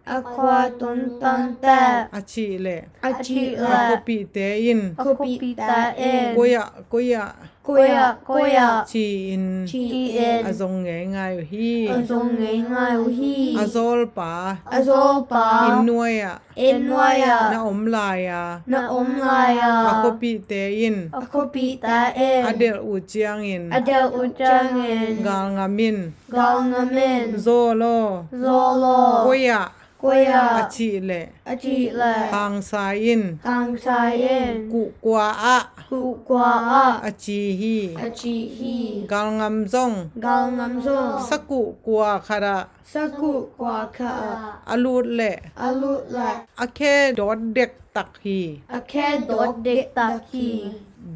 อะควาตุนตันแต่ อาชิเล อาชิละ อาโคปิเตอิน คุปิตาเอ็น กุยะ กุยะ ชีอิน ชีเอ็น อาซงเงยง่ายฮี อะซงง่ายๆฮี อาโซลปา อะโซปา อินนวยอะ เอ็นวายะ นาอมลายอะ นะอมลายะ อาโคปิเตอิน อะคุปิตาเอ็น อาเดลอูเจียงอิน อะเดลอุจังเอ็น กาลงามิน กองงาเมน โซโล โซโล กุยะ กุยะ อาชิเล อาชิละ ทางสายอิน ทางซายเอ็น กุกวาอะ กุกวาอะ อาชีฮี อาชิฮี กาลงามซง กองงามโซ สกุกวาคาระ สกุกวาคะ อลูดเล อาลุละ อาเคดอดเด็กตักฮี อะแค่ดอกเด็กตะคี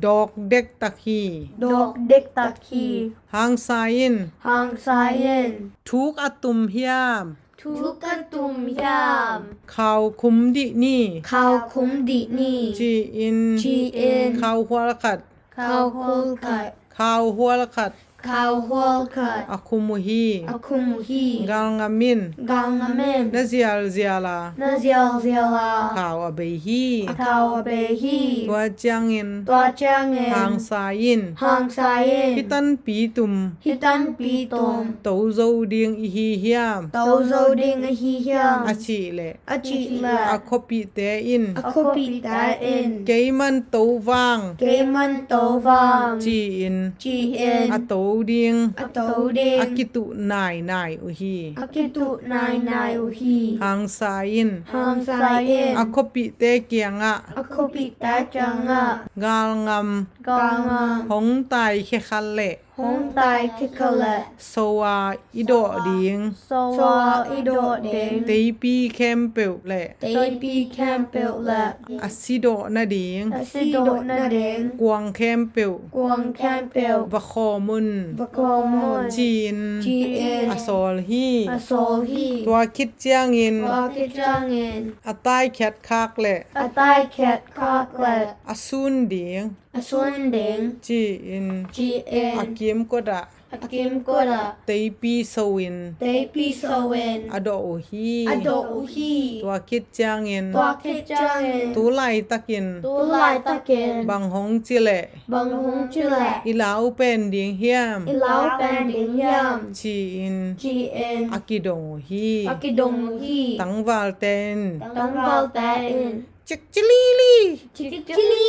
ดอกเด็กตักฮี ดอกเด็กตะคี หางสายอิน หางซายเอ็น ทุกอาตุมเฮียม ทุกกะตุมยาม ข่าวคุมดินี่ ข้าวคุมดีนี่ จีอิน จีเอ็น ข่าวหัวละขัด ข้าวคุลกัด ข่าวหัวละขัด ข้าวหัวกัด อาคุมุฮี อะคุมฮี กาลงามิน กังงาเมน นาเซียลเซียลา นาเซียลเซียลา ข่าวอเบฮี ข้าวเบฮี ตัวจางอิน ตัวจังเอ็น หางสายอิน หางซายเอ็น พิตันปีตุม ฮิตันปีตม โตโซเดียงอีฮีเฮียม โตโซดิงอะฮียาม อาชีเล อะจิละ อาคปิเตอิน อะคุปิตาเอ็น เกมันโตวาง เกมันโตวาม จีอิน จีเอ็น อาโตเดียง อะโตเดิง อากิตุนายนายอุฮี อะกิตุนายนายอุฮี หางสายอิน หางซายเอ็น อาคปิเตเกียงอะ อะคุปิตาจังอะ กาลงาม กางาม หงไตเคคัลเล หงตายคิกะละ โซวาอิโดเดียง โซวาอิโดเดง เตปีเคมเปลเล เตปีแคมเปลละ อาซิโดนาเดียง อะซิโดนาเดง กวางเคมเปล กวงแคมเปล วะคอมุน บะกอมอน จีน จีเอ็น อาโซลฮี อะโซฮี ตัวคิดเจียงอิน วากิจังเอ็น อาใต้แคทคากเล อะตายแคทคากละ อาซุนเดียง อะซุนเดง จีอิน จีเอ็น อากิมก็ดะ อะกิมโกระ เตปีโซวิน เตปีโซเวน อาโดโอฮี อะโดอุฮี ตัวคิดเจียงอิน ตัวคิจังเอ็น ตูไลตักิน ตุลายตะเกน บางหงจิเล บังฮงจุแล อีลาวเป็นเดียงเฮียม อีลาวแปนดิงยาม จีอิน จีเอ็น อากิดงฮี อากิดงฮี ตังวาลเตน ตังวาลแตอิน จิกจิลีลี จิจิลี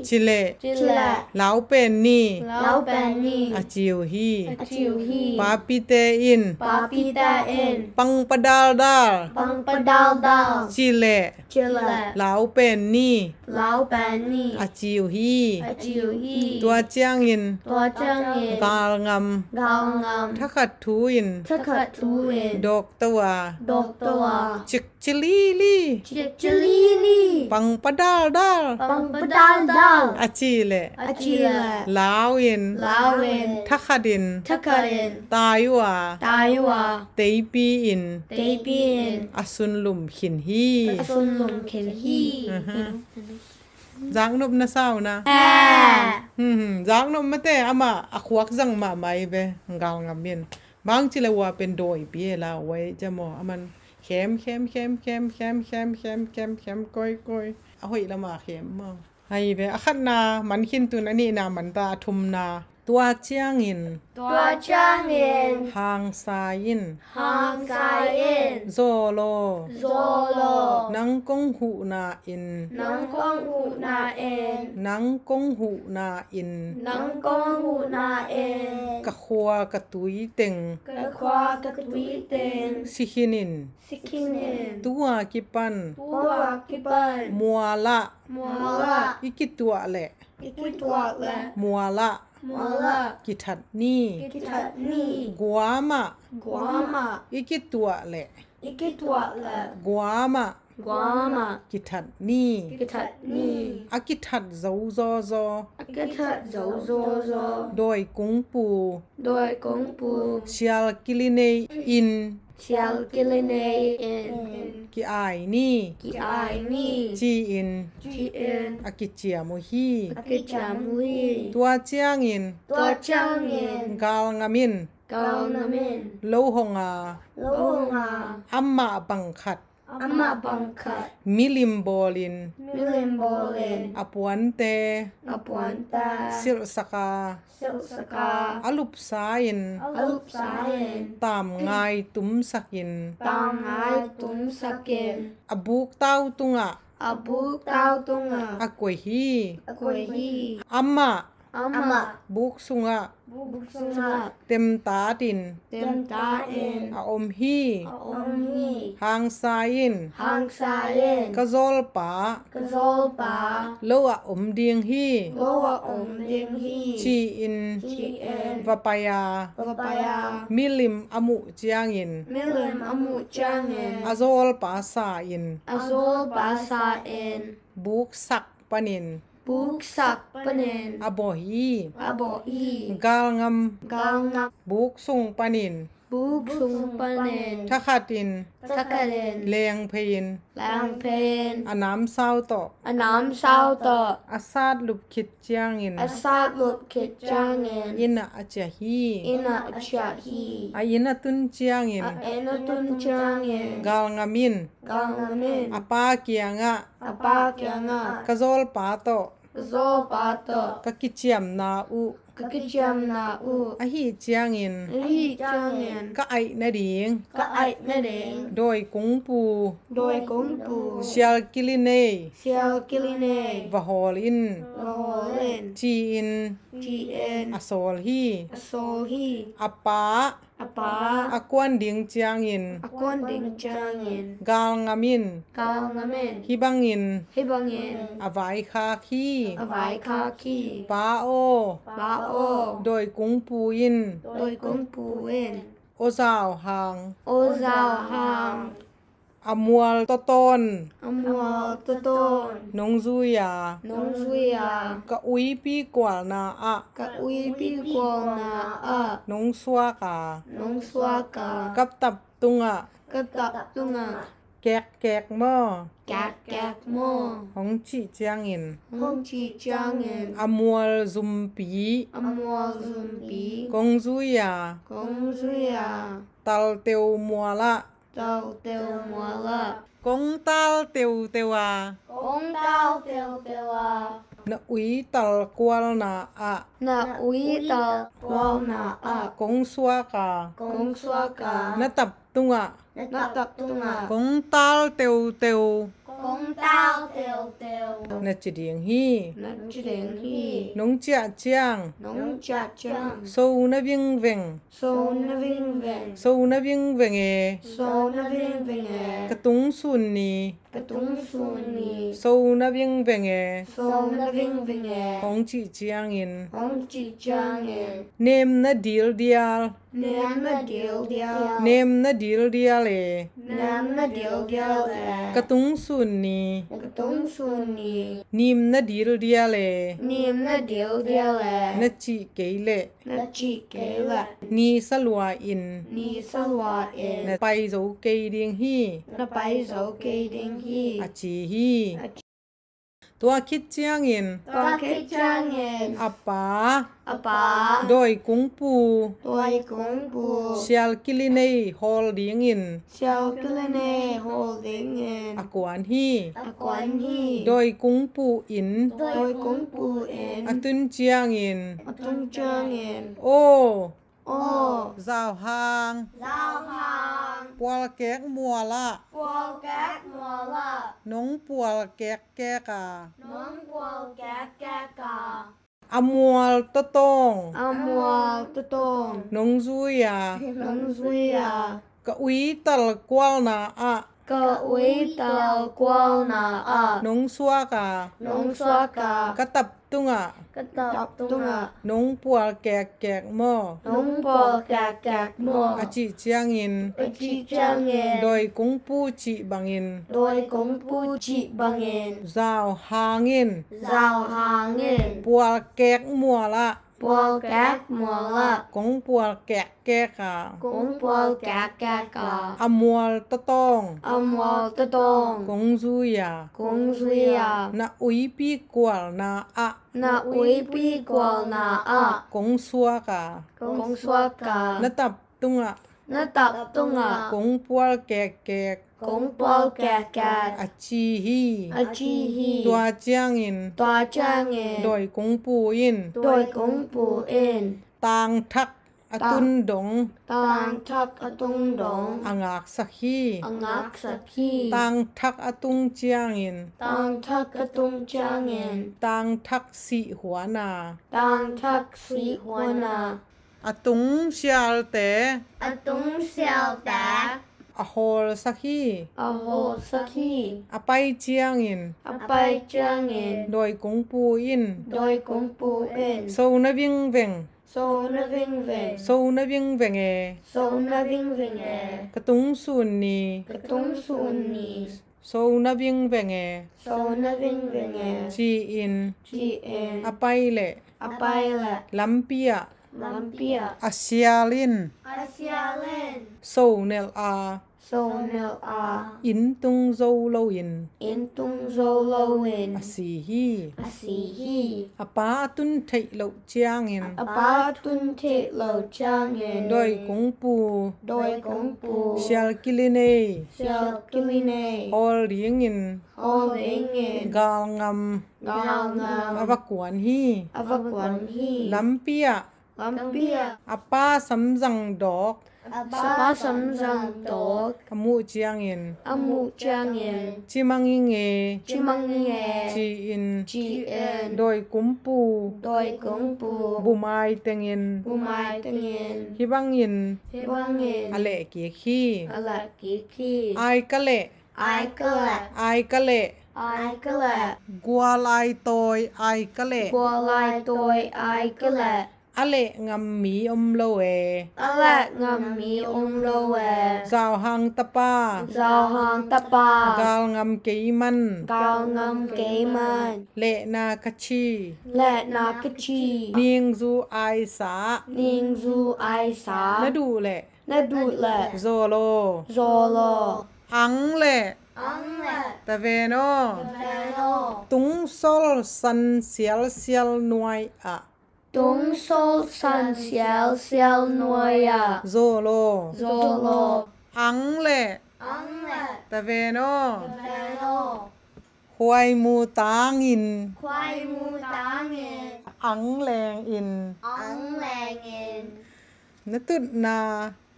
จิเล จิแล ลาวเป็นนี่ ลาวแปนนี่ อาจิวฮี อาจิวฮี ปาปิเตอิน ปาปิตาเอ็น ปังปะดาลดาล ปังปะดาวดาว จิเล จิแล ลาวเป็นนี่ ลาวแปนนี่ อาจิวฮี อาจิวฮี ตัวเจียงอิน ตัวจังเอ็น กาลงาม กาวงาม ทักขัดทูอิน ทักขัดทูเอ็น ดอกตัว ดอกตัว จิกจิลีลี จิจิลีลี ปังปะดาลดาล ปังปะดาวดาว อาจิเล อาจิแล ลาวอิน ลาวเอ็น ทักขัดิน ทักขัดเอ็น ตายว่า ตายวา เตปีอิน เตปีเอ็น อสุนลุมขินฮี อสุนลมเข็นฮี จางนบนะเศร้านะ แอ จางนบมาแต่อามาอควกจังมาไม่เบงาวงามเมียนบางจิเลว่าเป็นโดยเปียลาไว้จะมออามันเข็มก้อยเอาหอยละมาเข็มมองให้เบอคันนามันขินตุนอันนี้นามันตาทุมนาตัวเจียงอิน ตัวจังเอ็น หางสายิน หางไซเอ็น โซโล โซโล นังกงหูนาอิน นังกงหูนาเอ็น นังกงหูนาอิน นังกงหูนาเอ็น กะคัวกะตุยเต็ง กระควากระตุยเต็น สิหินิน สิกินเอ็น ตัวกิปัน ปัวกิปัน มัวละ มัวละ อิกิตัวแหละ อิกิตัวละ มัวละ มัวละ กิทัดนี่ กิทัดนี่ กัวมะ กวามา อิกิตัวแหละ อิกิตัวละ กัวมะ กวามา กิทัดนี่ กิทัดนี่ อากิทัดโซโซโซ กิทัดโซโซโซ โดยกุงปู โดยกงปู เชียลกิลิเนอิน Sial kilene in. ki ai ni Ki ai ni. chi in Chi in. akichia mo hi Akichamui. tua chiang in Tua chang in. gal ngamin Kau namin. lo honga Longa. amma bangkhat Ama bangkat. milim bolin Milim bolin. apuante Apuanta. sil saka Silsaka. alup sain Alup sain. tam ngai tum sakin Tangai tum sakin. abuk tau tunga Abuk tau tunga. akoi hi Akoy hi. amma Ama. buk sunga Buksunga. tem ta tin Tem tain. a om hi Om hi. hang sain Hang sain. kazol pa Kazol pa. lo a om ding hi Loa om ding hi. chi in Chi en. vapaya Papaya. milim amu chiang in Milim amu changin. azol pa sa in Azol pa sa en. buk sak panin Buksak panin. abo hi Abo hi. gal ngam Galngak. buk sung panin Buksung panin. thakhatin Takarin. leng phein Lang pen. anam sao to Anam sao to. asat lup khit chiang in Asat lup kit changin. ina acha hi Ina cha hi. a ina tun chiang in Ena tun changin. gal ngamin Galnamin. apa kianga Apa kya nga. kazol pa to Zol pa to. kakichiam na u Kakicham na u. a hi chiang in Ri changin. ka ai na ding Ka ai na ding. doi kung pu Doi kung pu. sial kilinei Sial kiline. vahol in Maholin. chi in Chi en. asol hi Asol hi. apa Apa. akwan ding chiang in Akon ding changin. gal ngamin Kal ngamin. hibangin Hibangin. avai kha khi Avai ka ki. pa o Ba o. doi kung pu in Doi kung pu in. o zao hang O zao hang. amual toton Amual tuton. nong zuya Nong zuya. ka ui pi kwal na a Ka ui pi kwal na a. nong swa ka Nong swa ka. kap tap tunga Katap tunga. kek kek mo Kak kak mo. hong chi chiang in Hong chi changin. amual zum pi Amual zumbi. kong zuya Kong zuya. tal teu muala Tao teo muala. kong tal teu tewa Kong tao teo tewa. na ui tal kwal na a Na ui tao kwal na a. kong swa ka Kong swa ka. na tap tunga Na tap tunga. kong tal teu teu Kong tao teo teo. na chiding hi Na chideng hi. nong chia chiang Nong cha chang. so na ving veng So na ving veng. so na ving veng e So na ving veng e. katung sun ni Katung sun ni. so na ving veng e So na ving veng e. hong chi chiang in Hong chi chang e. nem na dil dial Nam na dil dial. nem na dil dial e Nam na dil dial e. katung sun ni Katung sun ni. nim na dil dial e Nim na dil dial e. na chi keile Na chi ke la. ni salwa in Ni salwa e. na pai zo ke ding hi Na pai zo ke ding hi. a chi hi tua khit chiang in Toa ke chang e. apa Apa. doi kung pu Toy kung pu. sial kilinei hol ding in Xiao kilene holding in. akwan hi Akwan hi. doi kung pu in Toy kung pu in. atun chiang in Atung chang in. o Oh. zao hang Giao hàng. pual kek muala Qual các mùa lạ. nong pual kek keka Nón qual các cả. amual totong Amual tutong. nong zuya Nông duya. ka ui tal kwal na a Cơ uy tàu qual na a. nong swa ka Nông xoa cả. ka tap tunga Cái tập tung ạ. nong pual kek kek mo Nông bò cạc mùa. a chi chiang in Chị trang nghề. doi kung pu chi bangin Đôi cúng pu chị bằng nghề. zao hangin Giao hàng nghề. pual kek muala ปัวแกะมัวละ กงปัวแกะแกะกะ กงปัวแกะแกะกะ อมัวตะตอง อมัวตะตอง กงซุยาก งซุยา นะอุยปีกวลนาอะ นาอุยปีกวลนาอะ กงซัวกะ กงสวกะ นะตับตุงอะ นาตับตุงอะ กงปัวแกะแกะ กงปัวแกะแกะ อจีฮี อาจีฮี ตัวเจียงอิน ตัวจางเงิน โดยกงปูอิน โดยกงปูเอ็น ตางทักอตุนดง ตางทักอตุงดง อางากสักฮี อังักสักขี ตางทักอตุงเจียงอิน ตางทักอตุงจางเงิน ตางทักสีหัวนา ตางทักสีหัวนา อตุงเชียลเต อตุงเซียวแตะ อโฮลสักฮี อโหสักขี อไปเจียงอิน อไปจางเงิน โดยกงปูอิน โดยกงปูเอ็น โซนวิงเวง โซนวิงเวง โซนวิงเวงเอ โซนวิงเวงเอก ระตุงสุนนี กระตุงสุนนี โซนวิงเวงเอ โซนวิงเวงเอ จีอิน จีเอ็น อไปเล อไปละ ลัมเปีย ลัมเปีย อาเซียลิน อาเซียเลน โซเนลอา โซเนลอา อินตุงโซโลอิน อินตุงโซโลเวน อาซีฮี อาซีฮี อาปาตุนไทโลเจียงอิน อปาตุนเทโลจางเงิน โดยกงปู โดยกงปู เชียลกิลิเน เซลกิลิเน ออลเลียงอิน โอเลงเงิน กาลงำ กาวงาม อวกวนฮี อวกวนฮี ลัมเปีย ลัมเปีย อาปาสัมจังดอก สปาสัมจังโตก อมูเจียงอิน อมูจางเงิน จิมังอิงเอ จิมังเง จีอิน จีเอ็น โดยกุมปู โดยกงปู บุไมายเตงอิน ปูไม้ตังเงิน ฮิบังอิน เฮบังเงิน อเลเกียคี อะไรกีคี ไอากะเล ไอก็แหละ ไอกะเล ไอก็แหละ กัวลายตอยไอกะเล บัวลายตัวไอก็แหละ อเลงำมีอมโลเอ อะไรงามมีองโลเว ซาวหังตะปา เจ้าหางตะปาก าลงำเกยมัน กาวงามเกมัน เลนากะชี และนากชี เนียงซูไอสา นิงซูไอสา และดูเล และดูดและ โซโล โซโล อังเล อังและ ตะเวโน เปโน ตุงโซลสันเสียลเสียลนวยอะ ตุงโซสันเซียวเซียวนัวยา โซโล โซโล อังเล อังและ ตะเวโน เปโน หวยมูตางอิน ควายมูตาเงิน อังแรงอิน อังแรงเงิน นตุดนา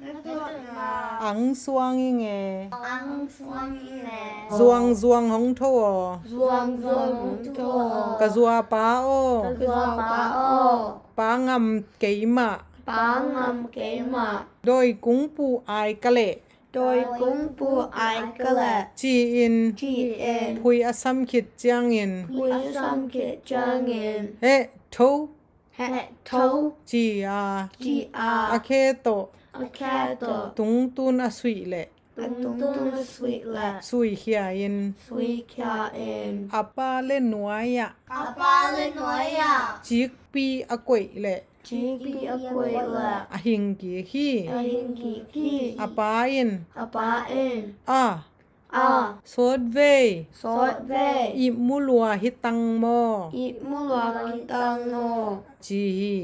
นักตัวมา อังสวงอิงเอ อังสวงอีแหน่ ซวงซวงหงโท สวงสวงโต กะซัวปาโอ สวงปาโอ ปางำเกยมะ ปางงามเกมา โดยกุงปูไอกะเล โดยกุ้งปูไอเกละ จีอิน จีเอ็น พุยอสัมคิดเจียงอิน คุยซ้ำเกจางเงิน เฮโท แฮโท จีอา จีอา อาเคโต อะแคโต ตุงตุนอสุยเล ตุงตุงสวีทละ สุยเขียอิน สวีคาเอ็น อาปาเลนวยอะ อาปาเลนวยา จิกปีอกวยเล จีปีอะกวยละ อหิงกีฮี อาหิงกีกี อาปาอิน อาปาเอ็น อา อา โซดเว สอดเว อิมุลัวฮิตังโม อิมุลวากิตังโน จีฮี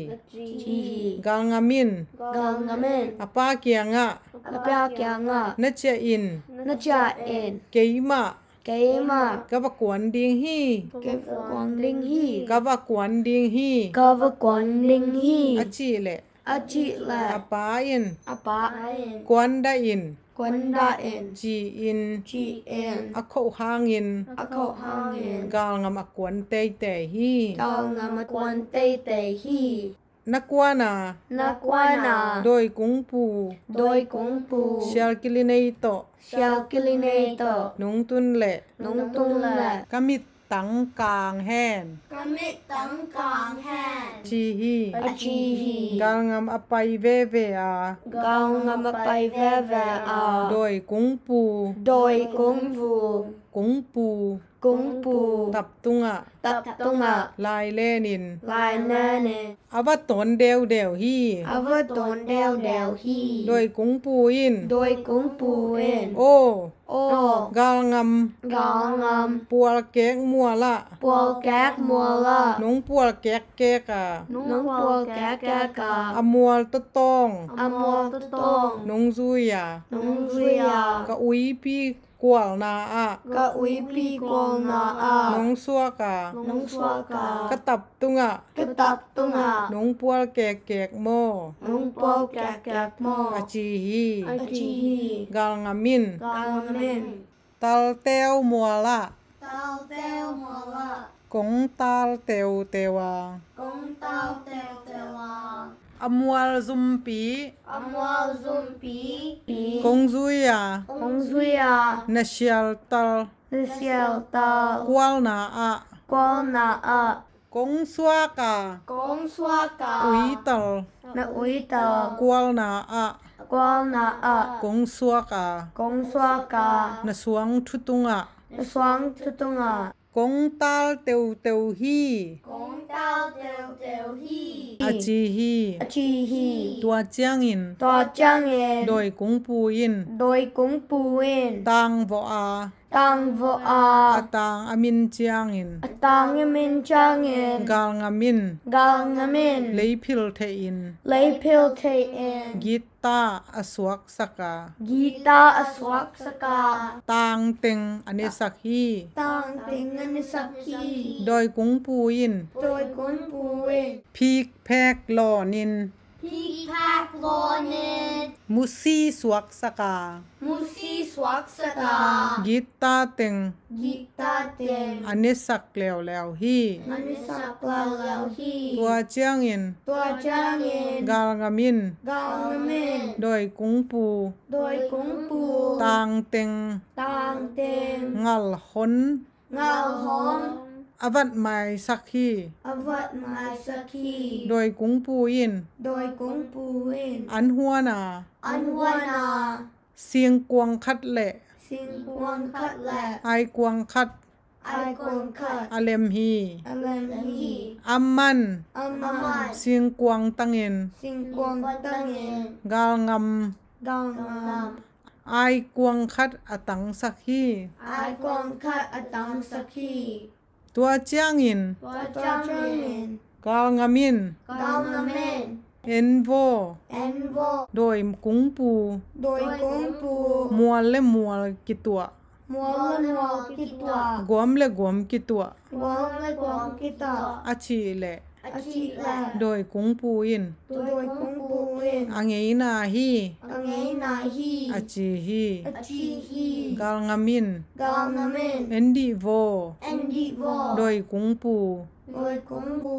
จี กางามิน กังกาเมน อาปาเกียงะ อาปาเกียงะ นเจอิน นาจาเอ็น เกยมะ เกมา กะบกวนดิงฮี เก็บกวนลิงฮี กะบกวนดิงฮี กาวกวนลิงฮี อจีเล อาจิละ อาปาอิน อาปาเอ็น กวนดาอิน กวนดาเอ็น จีอิน จีเอ็น อโคหางอิน อาเขาหางเอ็น กาลงามอกวนเตยเตฮี กาวงามกวนเตเตฮี นักวานา นักวานา โดยกุงปู โดยกงปู เชลกิลิเนโต เชียวกิลิเนโต นุงตุนเล นุงตุงละ กะมิดตังกลางแฮน กามิตังกางแฮน จีฮี อาจีฮี กาลงามอไปเวเวอาก าวงามไปแวแวอา โดยกุงปู โดยกงฟู ก kung pu Kung pu. tap tunga Tap tunga. lai lenin Lai nane. avat ton deu hi Ava ton del hi. doi kung pu in Doi kung pu in. o O. gal ngam Gal ngam. pual kek mua la Pual kek mua la. nung pual kek keka Nung pual kek ka. amual totong Amol tutong. nung zuya Nung zuya. ka ui pi kwal na a Ka ui pi kol na a. nung suaka Nung swaka. katap tunga Ketap tunga. nung pual kek mo Nung pual kek mo. achi hi Achi. gal ngamin Gal ngamin. tal teo muala Tao teo mola. kong tal teo tewa Kung tao teo tewa. amual zumpi Amwal zumpi. kong zuya Kung zuya. nasyal tal Nasiel tal. kwal na a Kol na a. kong suaka Kung swaka. ui tal Na ui tal. kwal na a Kol na a. kong suaka Kung swaka. na suang thutunga Swang tutunga. kong tal teu hi Kung tao teo hi. achi hi Achi hi. tua chiangin To chang in. doi kung pu in Doi kung pu in. tang vo a Tang vo a. atang amin chiangin Tang min chang in. gal ngamin Gal ngamin. leipil the in Lay pil te in. gita aswak saka Gita aswak saka. tang teng anesak hi Tang tingan ni saki. doi kung pu in Doi kung pu in. phik phek lo nin Pig pack lonin. musi swak saka Musi swak saka. gita teng Gita tin. anesak leo hi Manisak lalaw hi. tua chiangin Tua chang in. gal ngamin Gal ngamin. doi kung pu Doi kung pu. tang teng Tang ting. ngal hon Ngal hong. avat mai sakhi Avat mai saki. doi kung pu in Doi kung pu in. an huana Anwana. sieng kwang khat le Sing kwang kat le. ai kwang khat Ai kwang kat. alem hi Alam hi. amman Aman. sieng kwang tangin Sing kwang tangin. gal ngam Gal ngam. ai kwang khat atang sakhi Ai kwang kat atang saki. tua chiangin Tua chang in. gal ngamin Gal ngamin. envo Envo. doi kung pu Doi kung pu. mual le mual kitua Mual mual kitwa. gom le gom kitua Guam le guam kita. achi le Achi le. doi kung pu in Doi kung pu in. angeina hi Angay na hi. achi hi Achi hi. gal ngamin Gal namin. endi vo Endi vo. doi kung pu Doi kung pu.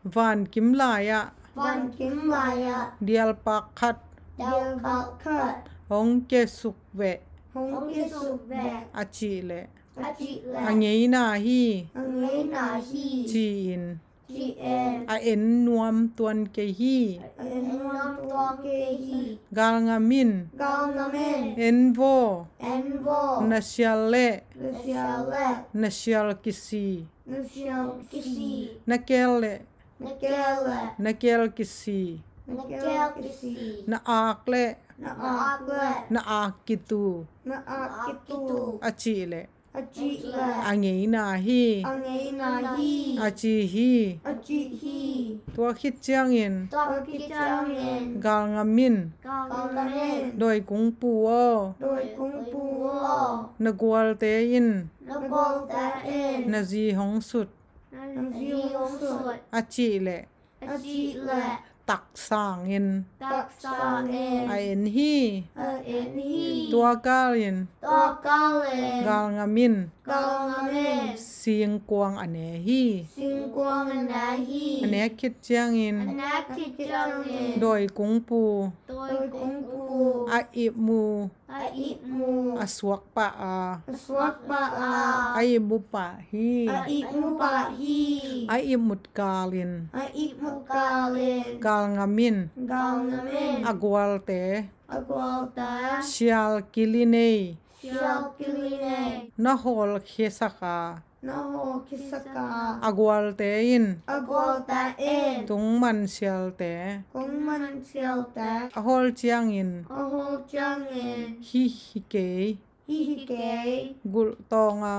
van kim laya Van kim maya. dial pak khat Dal kal kat. hong ke suk ve Hong kisuk ve. achi le Achi le. angeina hi Angay na hi. chi in Chi en. a en nuam tuan ke hi Enuam tuang ke hi. gal ngamin Gal namin. envo Envo. nasyal le Nasyal le. nasyal kisi Nasyal kisi. nakel le Nakele. nakel kisi Nakel kisi. na ak le Naakle. na ak kitu Naakitu. achi le Achi le. angeina hi Angay na hi. achi hi Achi hi. tua khit chiangin Takitangin. gal ngamin Gal namin. doi kung pu o Doi kung puo. na gwal te in Nagol tain. na zi hong sut Ang siyong sut. achi le Achi le. tak sang in Taksangin. a en hi Ain hi. tua galin Tokalin. gal ngamin Gal namin. sieng kwang ane hi Singkwang na hi. ane khit chiangin Nakitangin. doi kung pu Doi kung pu. a ip mu Ait mo. aswak pa a Aswak pa a. ai bu pa hi Ait mo pa hi. ai mut kalin Ait mo kalin. gal ngamin Gal namin. agwal te Agwal ta. sial kilinei Shall Kiline. นะโฮลเคสกา Naho Kisaka. อากวลเตอิน Agwal ta in. ตุงมันเชียลเต Kung man siyaw ta. อโฮลเจียงอิน Ahol chang in. ฮิฮิเก Hihikay. กุลตองอา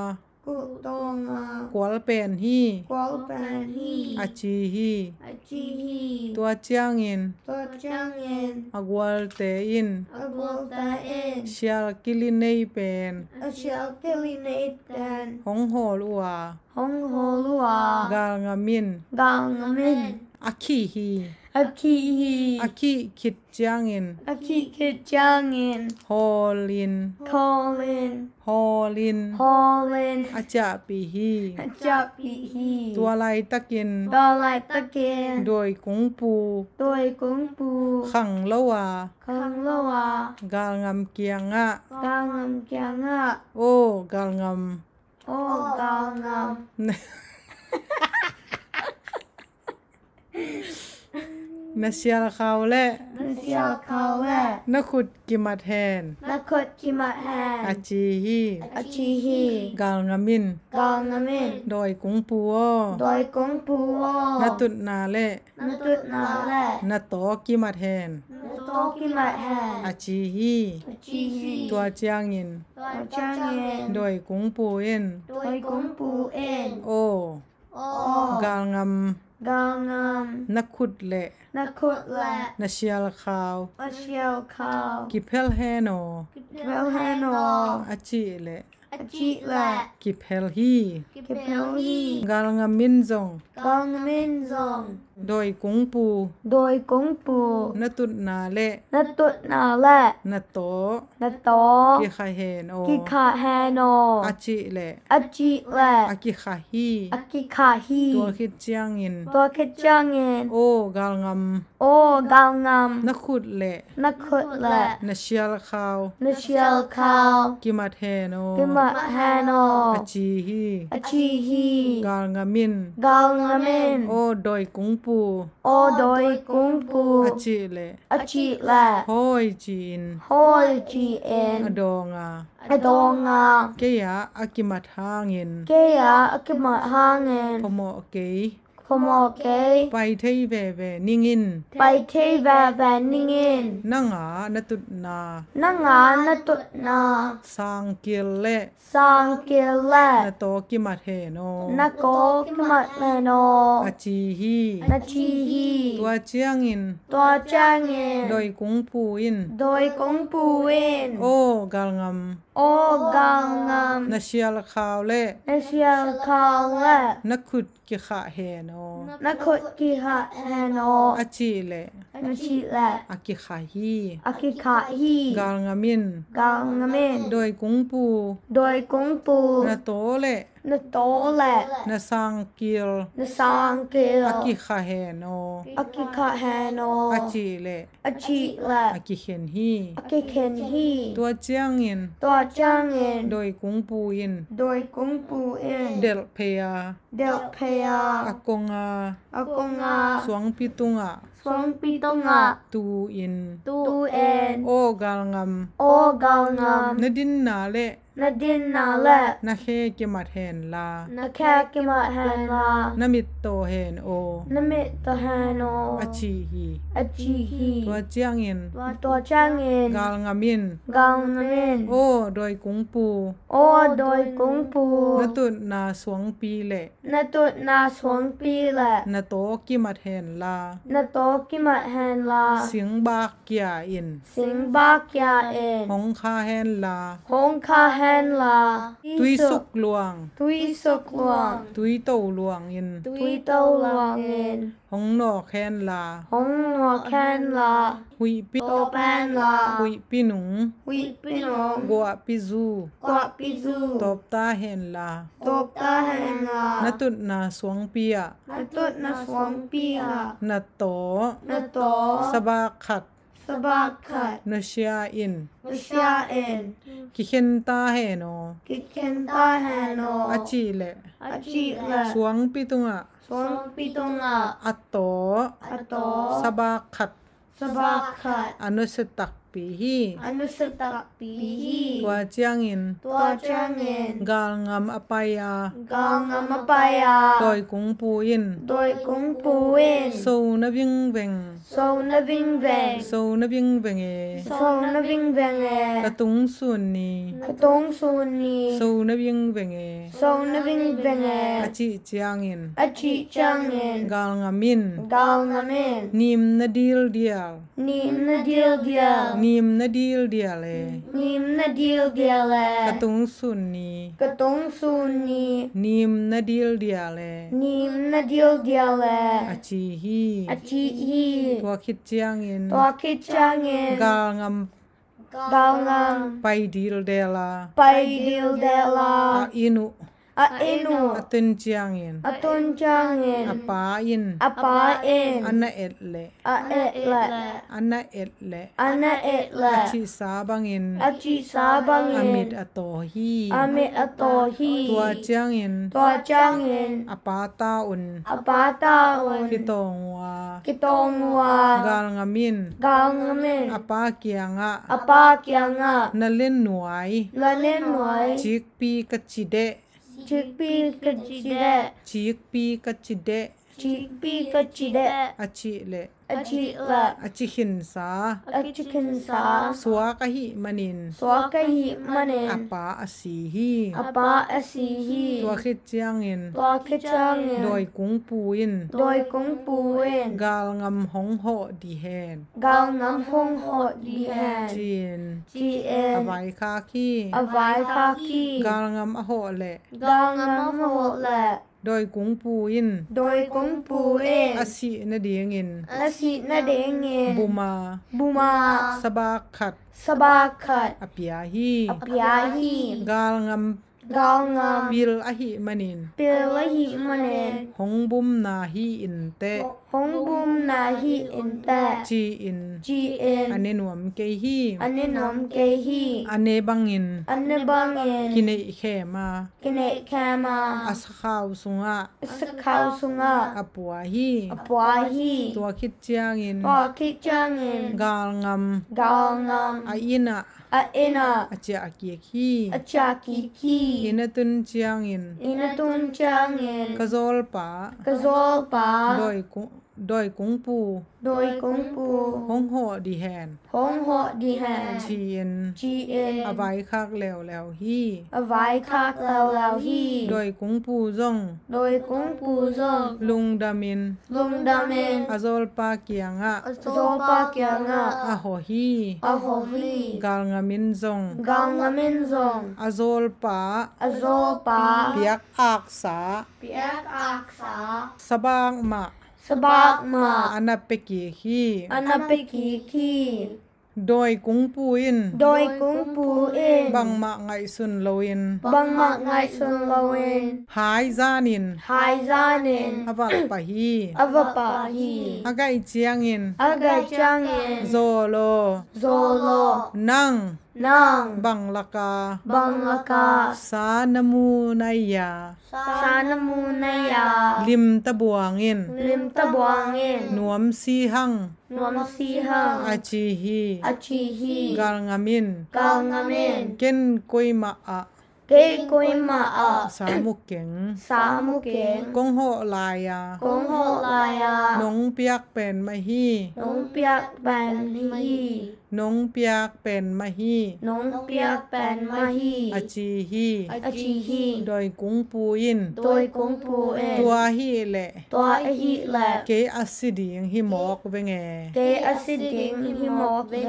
Kutonga. กวลเป็นฮี Kwalpan hi. อาจีฮี Achihi. ตัวเจียงอิน To chang in. อากวลเตอิน Agwal ta in. เชียลกิลินเนยเป็น A shall Kilinate dan. หงโฮลัว Hong holua. กาลงามิน Gangamin. อาคีฮี Akihi. อาคีคิดเจียงอิน Akikit chang in. ฮอลิน Colin. ฮอลิน Holin. อาจาปีฮี Achapihi. ตัวไรตะกิน Dolai takin. โดยกงปู Doi kung pu. ขังละวา Kang loa. กาลงามเกียงอะ Gangam kianga. โอ้กาลงาม Oh gangam. นาเชียลเขาและ Nasyal kawe. นักขุดกิมาแทน Nakot kimahan. อาจีฮี Achihi. กาลงามิน Gangamin. โดยกงปูอ Doi kung pu. นาตุดนาและ Natut na le. นาโตกิมาแทน Nato kimahan. อาจีฮี Achihi. ตัวเจียงอิน Changin. โดยกงปูเอ็น Doi kung pu in. โอ้ Oh. กาลงาม Gangam. นักขุดและ Nakut le. นาเชียลขาว Asyal kao. กิเพลแฮโน Velheno. อาจีและ Achit le. กิเพลฮี Kipelhi. กาลงามินจง Gangmin zong. โดยกงปู Doi kung pu. นาตุดนาและ Natut na le. นาโต Nato. กิคาเฮนโอ Kika heno. อาจิและ Achit le. อากิคาฮี Akikahi. ตัวคิดเจียงอิน Tua kitjangin. โอ้กาลงาม O gangam. นักขุดและ Nakut le. นาเชียลขาว Nasyal kao. กิมาแทนโอ Kima heno. อาจีฮี Achihi. กาลงามิน Gangamin. โอ้โดยกงปู O doi kung pu. อาจิและ Achit le. โฮ้ยจีน Hoi ji in. อดองอา Adonga. เกียอากิมาทางิน Kaya akimat hangin. พมอเกย Pomoke. ไปเทยเวเวนิงิน Bai te va vaningin. นังหานาตุดนา Nanga natut na. สร้างเกียลและ Sang kile. นาโตกิมาเทโน Nako kimat meno. อาจีฮี Nachihi. ตัวเจียงอิน Tua changin. โดยกงปูอิน Doi kung pu in. โอ้กาลงาม O gangam. นาเชียลขาวและ Nasyal kale. นักขุดกิขะเฮโน Nakut kiha heno. อาจีและ Nachit le. อากิขาฮี Akikahi. กาลงามิน Gangamin. โดยกงปู Doi kung pu. นาโตและ Natole. นาสร้างเกียล Nasang kil. อากิขะเฮโน Akika heno. อาจีและ Achit le. อากิเข็นฮี Akiken hi. ตัวเจียงอิน Tua changin. โดยกงปูอิน Doi kung pu in. เดลเพย Del pea. อากงอา Akonga. สวงปิตุงอา Swang pitonga. ตูอิน Tu en. โอ้กาลงาม O galngam. นดินนาเล Nadin na le. นาเคเกมาแทนลา Nakakima henla. นามิตโตเฮนโอ Namit to heno. อาชีฮี Achihi. ตัวเจียงอิน Tua changin. กาลงามิน Galngmin. โอ้โดยกงปู O doi kung pu. นาตุนนาสวงปีเล Natut na swang pi le. นาโตกิมาแทนลา Natokima henla. เสียงบากเกียอิน Sing bakya in. หงคาแฮนลา Hong ka henla. ตุยสุกลวง Tui suk luang. ตุยโตลวงอิน Tui to luang in. หงนอกแคนลา Hong no ken la. หุยปิ To pen la. หุยปิหนุง Hui pinong. กัวปิซู Kwa pizu. ตบตาเห็นลา Top ta henla. นาตุนาสวงเปีย Natut na swang pia. นาโต Nato. สบาขัด Sabakat. นาเชียอิน Nasya in. กิเข็นตาเฮโน Kiken ta heno. อาจีเล Achi le. สวงปิตุงะ Swang pitonga. อัตโต Ato. สบาขัด Sabakat. อนุสตักปิ ปีฮี anu setak pihi ตัวเจียงอิน tua changin กาลงามอปายา gang amapaya ดอยกุงปูอิน doi kung puin โซนะวิงเวง so na ving veng โซนะวิงเวงเอ so na ving veng กระตุงส่วนนี katong suni โซนะวิงเวงเอ so na ving veng อาจิเจียงอิน achi changin กาลงามิน gal namin นิมนะดีลเดียล nim na deal deal นิมนะดีลเดียลเอ nim na deal deal กระตุงส่วนนี katong suni นิมนะดีลเดียลเอ nim na deal deal อาจิฮี achi hi ตัวคิดเจียงอิน tua kit changin กาลงาม gal ngam ไปดีลเดลา pai deal dela อาอินุ a inu อาตุนเจียงอิน atun changin อาปาอิน apa in อันน่ะเอ็ดเล a et la อันน่ะเอ็ดเล ana et la ชิสาบังอิน achi sabang อามิด in อโตฮี amit ato hi ตัวเจียงอิน tua changin อาปาตาอุน apa taon คิตองวา kitong wa กาลงามิน gang ngamin อาปาเกียงะ apa kya nga นาเล่นหน่วย lanen moy จิกปีกัจจิเดะ chickpea kachide จิกปีกัจจิเดะ chickpea kachide อาชิเล achi la อาชิขินสา a chicken sa สวากะหิมันิน swaka hi manen อาปาอสีฮี apa asihi ตัวคิดเจียงอิน tua kichangin โดยกุ้งปูอิน doi kung puin กาลงำหงโหดีแฮน gal ngam hong ho di han จีน ji อ en ไวคาคี avai khaki กาลงำอโหแหละ gal ngam ho la โดยกุ้งปูอิน doi kung puin อาสีนาดียงอิน nasi na dengin บุมา buma สบาขัด sabakat อเปียฮี apiahi กาลง gal ngam ำบิลอหิมันิน pilahi manen หงบุมนาฮีอินเต hong bum na hi in ta จีอิน ji อัน en เนนวมเกฮี ane nom ke hi อันเนบังอิน ane bangin กินเอแคมา kine kama อาสขาวสุงะ sakau sunga อปัวฮี apuahi ตัวคิดเจียงอิน wa kichangin กาลง gal ngam ำอาอินะ a ina อาเจอาเกียคี a chaki ki อินตุนเจียงอิน ina tun changin กะโซลปา kazol pa โดยกุ้งปู doi kung pu หงโหดีแฮน hong ho di han จีน ji en อไวคักแล้วฮี avai khak lao lao hi โดยกุ้งปูจง doi kung pu zong ลุงดามิน lung damen อาโซลปาเกียงะ zol pa kya nga อาโหฮี a ho hi กาลงามินจง gal ngamin zong อาโซลปา azol pa เปียกอากษา piak aksa สบางมา sabak ma อันนับเปกีฮี anapeki ki โดยกุ้งปูอิน doi kung pu in บังมาไงสุนโลอิน bang ma ngai sun lawin หายจานิน hai zanin อวักปะฮี avapa hi อากาเจียงอิน agai changin โซโล zolo นั่ง nang บังลกา bangaka สานมูนายา sanamunaya ลิมตะบวงอิน lim tabuangin นวมซีหัง nuam sihang อาจีฮี achi hi กาลงามิน gal ngamin เก็นกุยมาอะ ke koi ma a สามุกเก่ง sa mu ken กงโหลายา kong ho laya นงเปียกเป็นมะฮี nong piak ban hi นงเปียกเป็นมะฮี nong piak ban ma hi อาจีฮี achi hi โดยกุ้งปูอิน toi kong pu en ตัวฮีแหละ toa hi la เกอซิดีงฮิมอกเวงแง ke asiding hi mok ve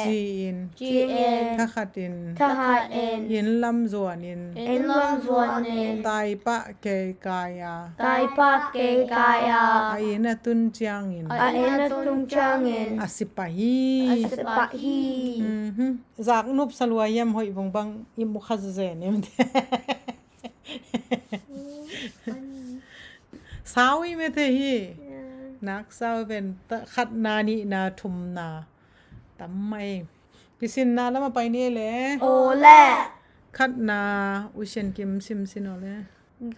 จีอิน ji en ถ้าขัดอิน tha ha en ยินลำจวนอิน en long zuan en ตายปะเกกายา tai pa ke kaya ไอ้นตุนเจียงอิน a en tung changin อาสิปะฮี aspa hi จากนุบสลวยยำหอยบงบังอิมุขจเจเนี่ยมันสาวิเมเทฮีนักสาวเป็นขัดนานีนาทุมนาทำไมพิสินนาแล้วมาไปนี่แหละ ole ขัดนาอุเชนกิมซิมซินอเลย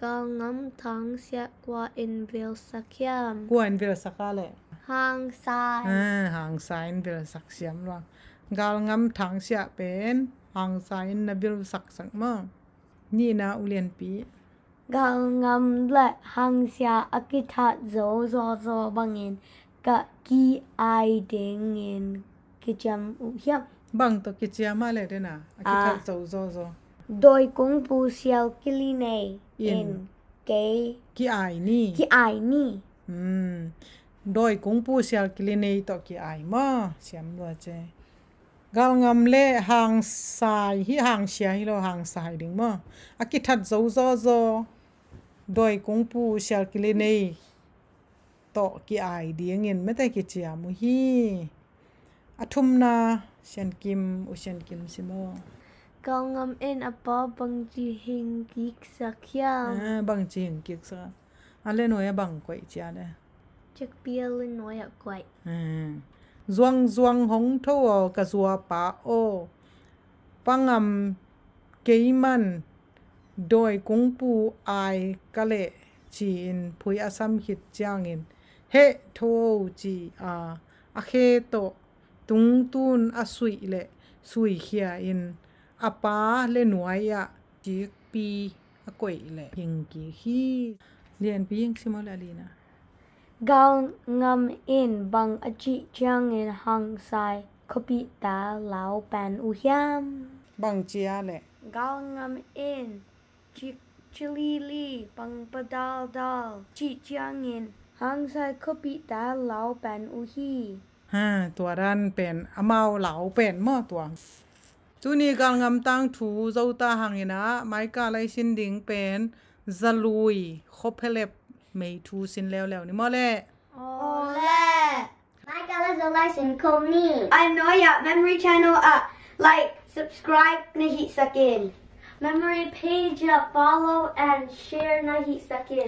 gangam thang sia kwa in vil sakyam กวนเวลสักกะเลย hang sai ห่างสายเวลสักเสียมว่า กาลงำทางเสียเป็นหางสายนบิลสักสักมานี่นะอุเลียนปีกาลงำและหางเสียอากิทัดโซบังเงินกะกีไอเดงเงินกิจามอุยามบังตกิจยามาเลยเด้นะอากิทัดโซโดยกงปูเซียลกิลีเนอินเกกีไอนี่โดยกงปูเซียลกิลีเนตกีไอมาเสียมรัวเจกาลงำเล่หางสายที่หางเสียที่เราหางสายดึงมาอากิทัดโซโดยกงปูเซียลกิลีเนตกีไอเดียงเงินไม่ได้กิจยามุฮีอาทุมนาเชียนกิมอุเชียนกิมสิโมกาลงำเอ็นอปอบังจีหิงกิกสักยามบังจีหิงกิกสักอะไรหน่วยบังกวยจ้าเนี่ยจักเปียลหน่วยกวยจวงหงโทกะซัวปาโอปังเกยมันโดยกงปูไอกะเลจีนพุยอาซัมคิดจางอินเฮโทจีอาเคโตตุงตุนอาสุยเลสุยเขียอินอาปาเลหน่วยอะจีปีอากวยเลยิงกีฮีเรียนปียิงสิมอลาลีนะกาลงำอินบังอจิจางอินหางไซคบิตาลาวแปนอุยามบังเจียเลกาลงำอินจิลีบังปดาลจิจางอินหางไซคบิตาลาวแปนอุฮีตัวรันเป็นอเมาเหลาเป็นหม้อตัวจุนี่กาลงำตั้งถูเจ้าตาหังนะไม้กาไลสินดิงเป็นซาลุยคบเพลบไม่ทูสินแล้วนี่มอเล่ไม้กาไลจะไลสินคมนี่ไอ้น้อยอะ memory channel อะ like subscribe นะฮิสักิน memory page อะ follow and share นะฮิสักิน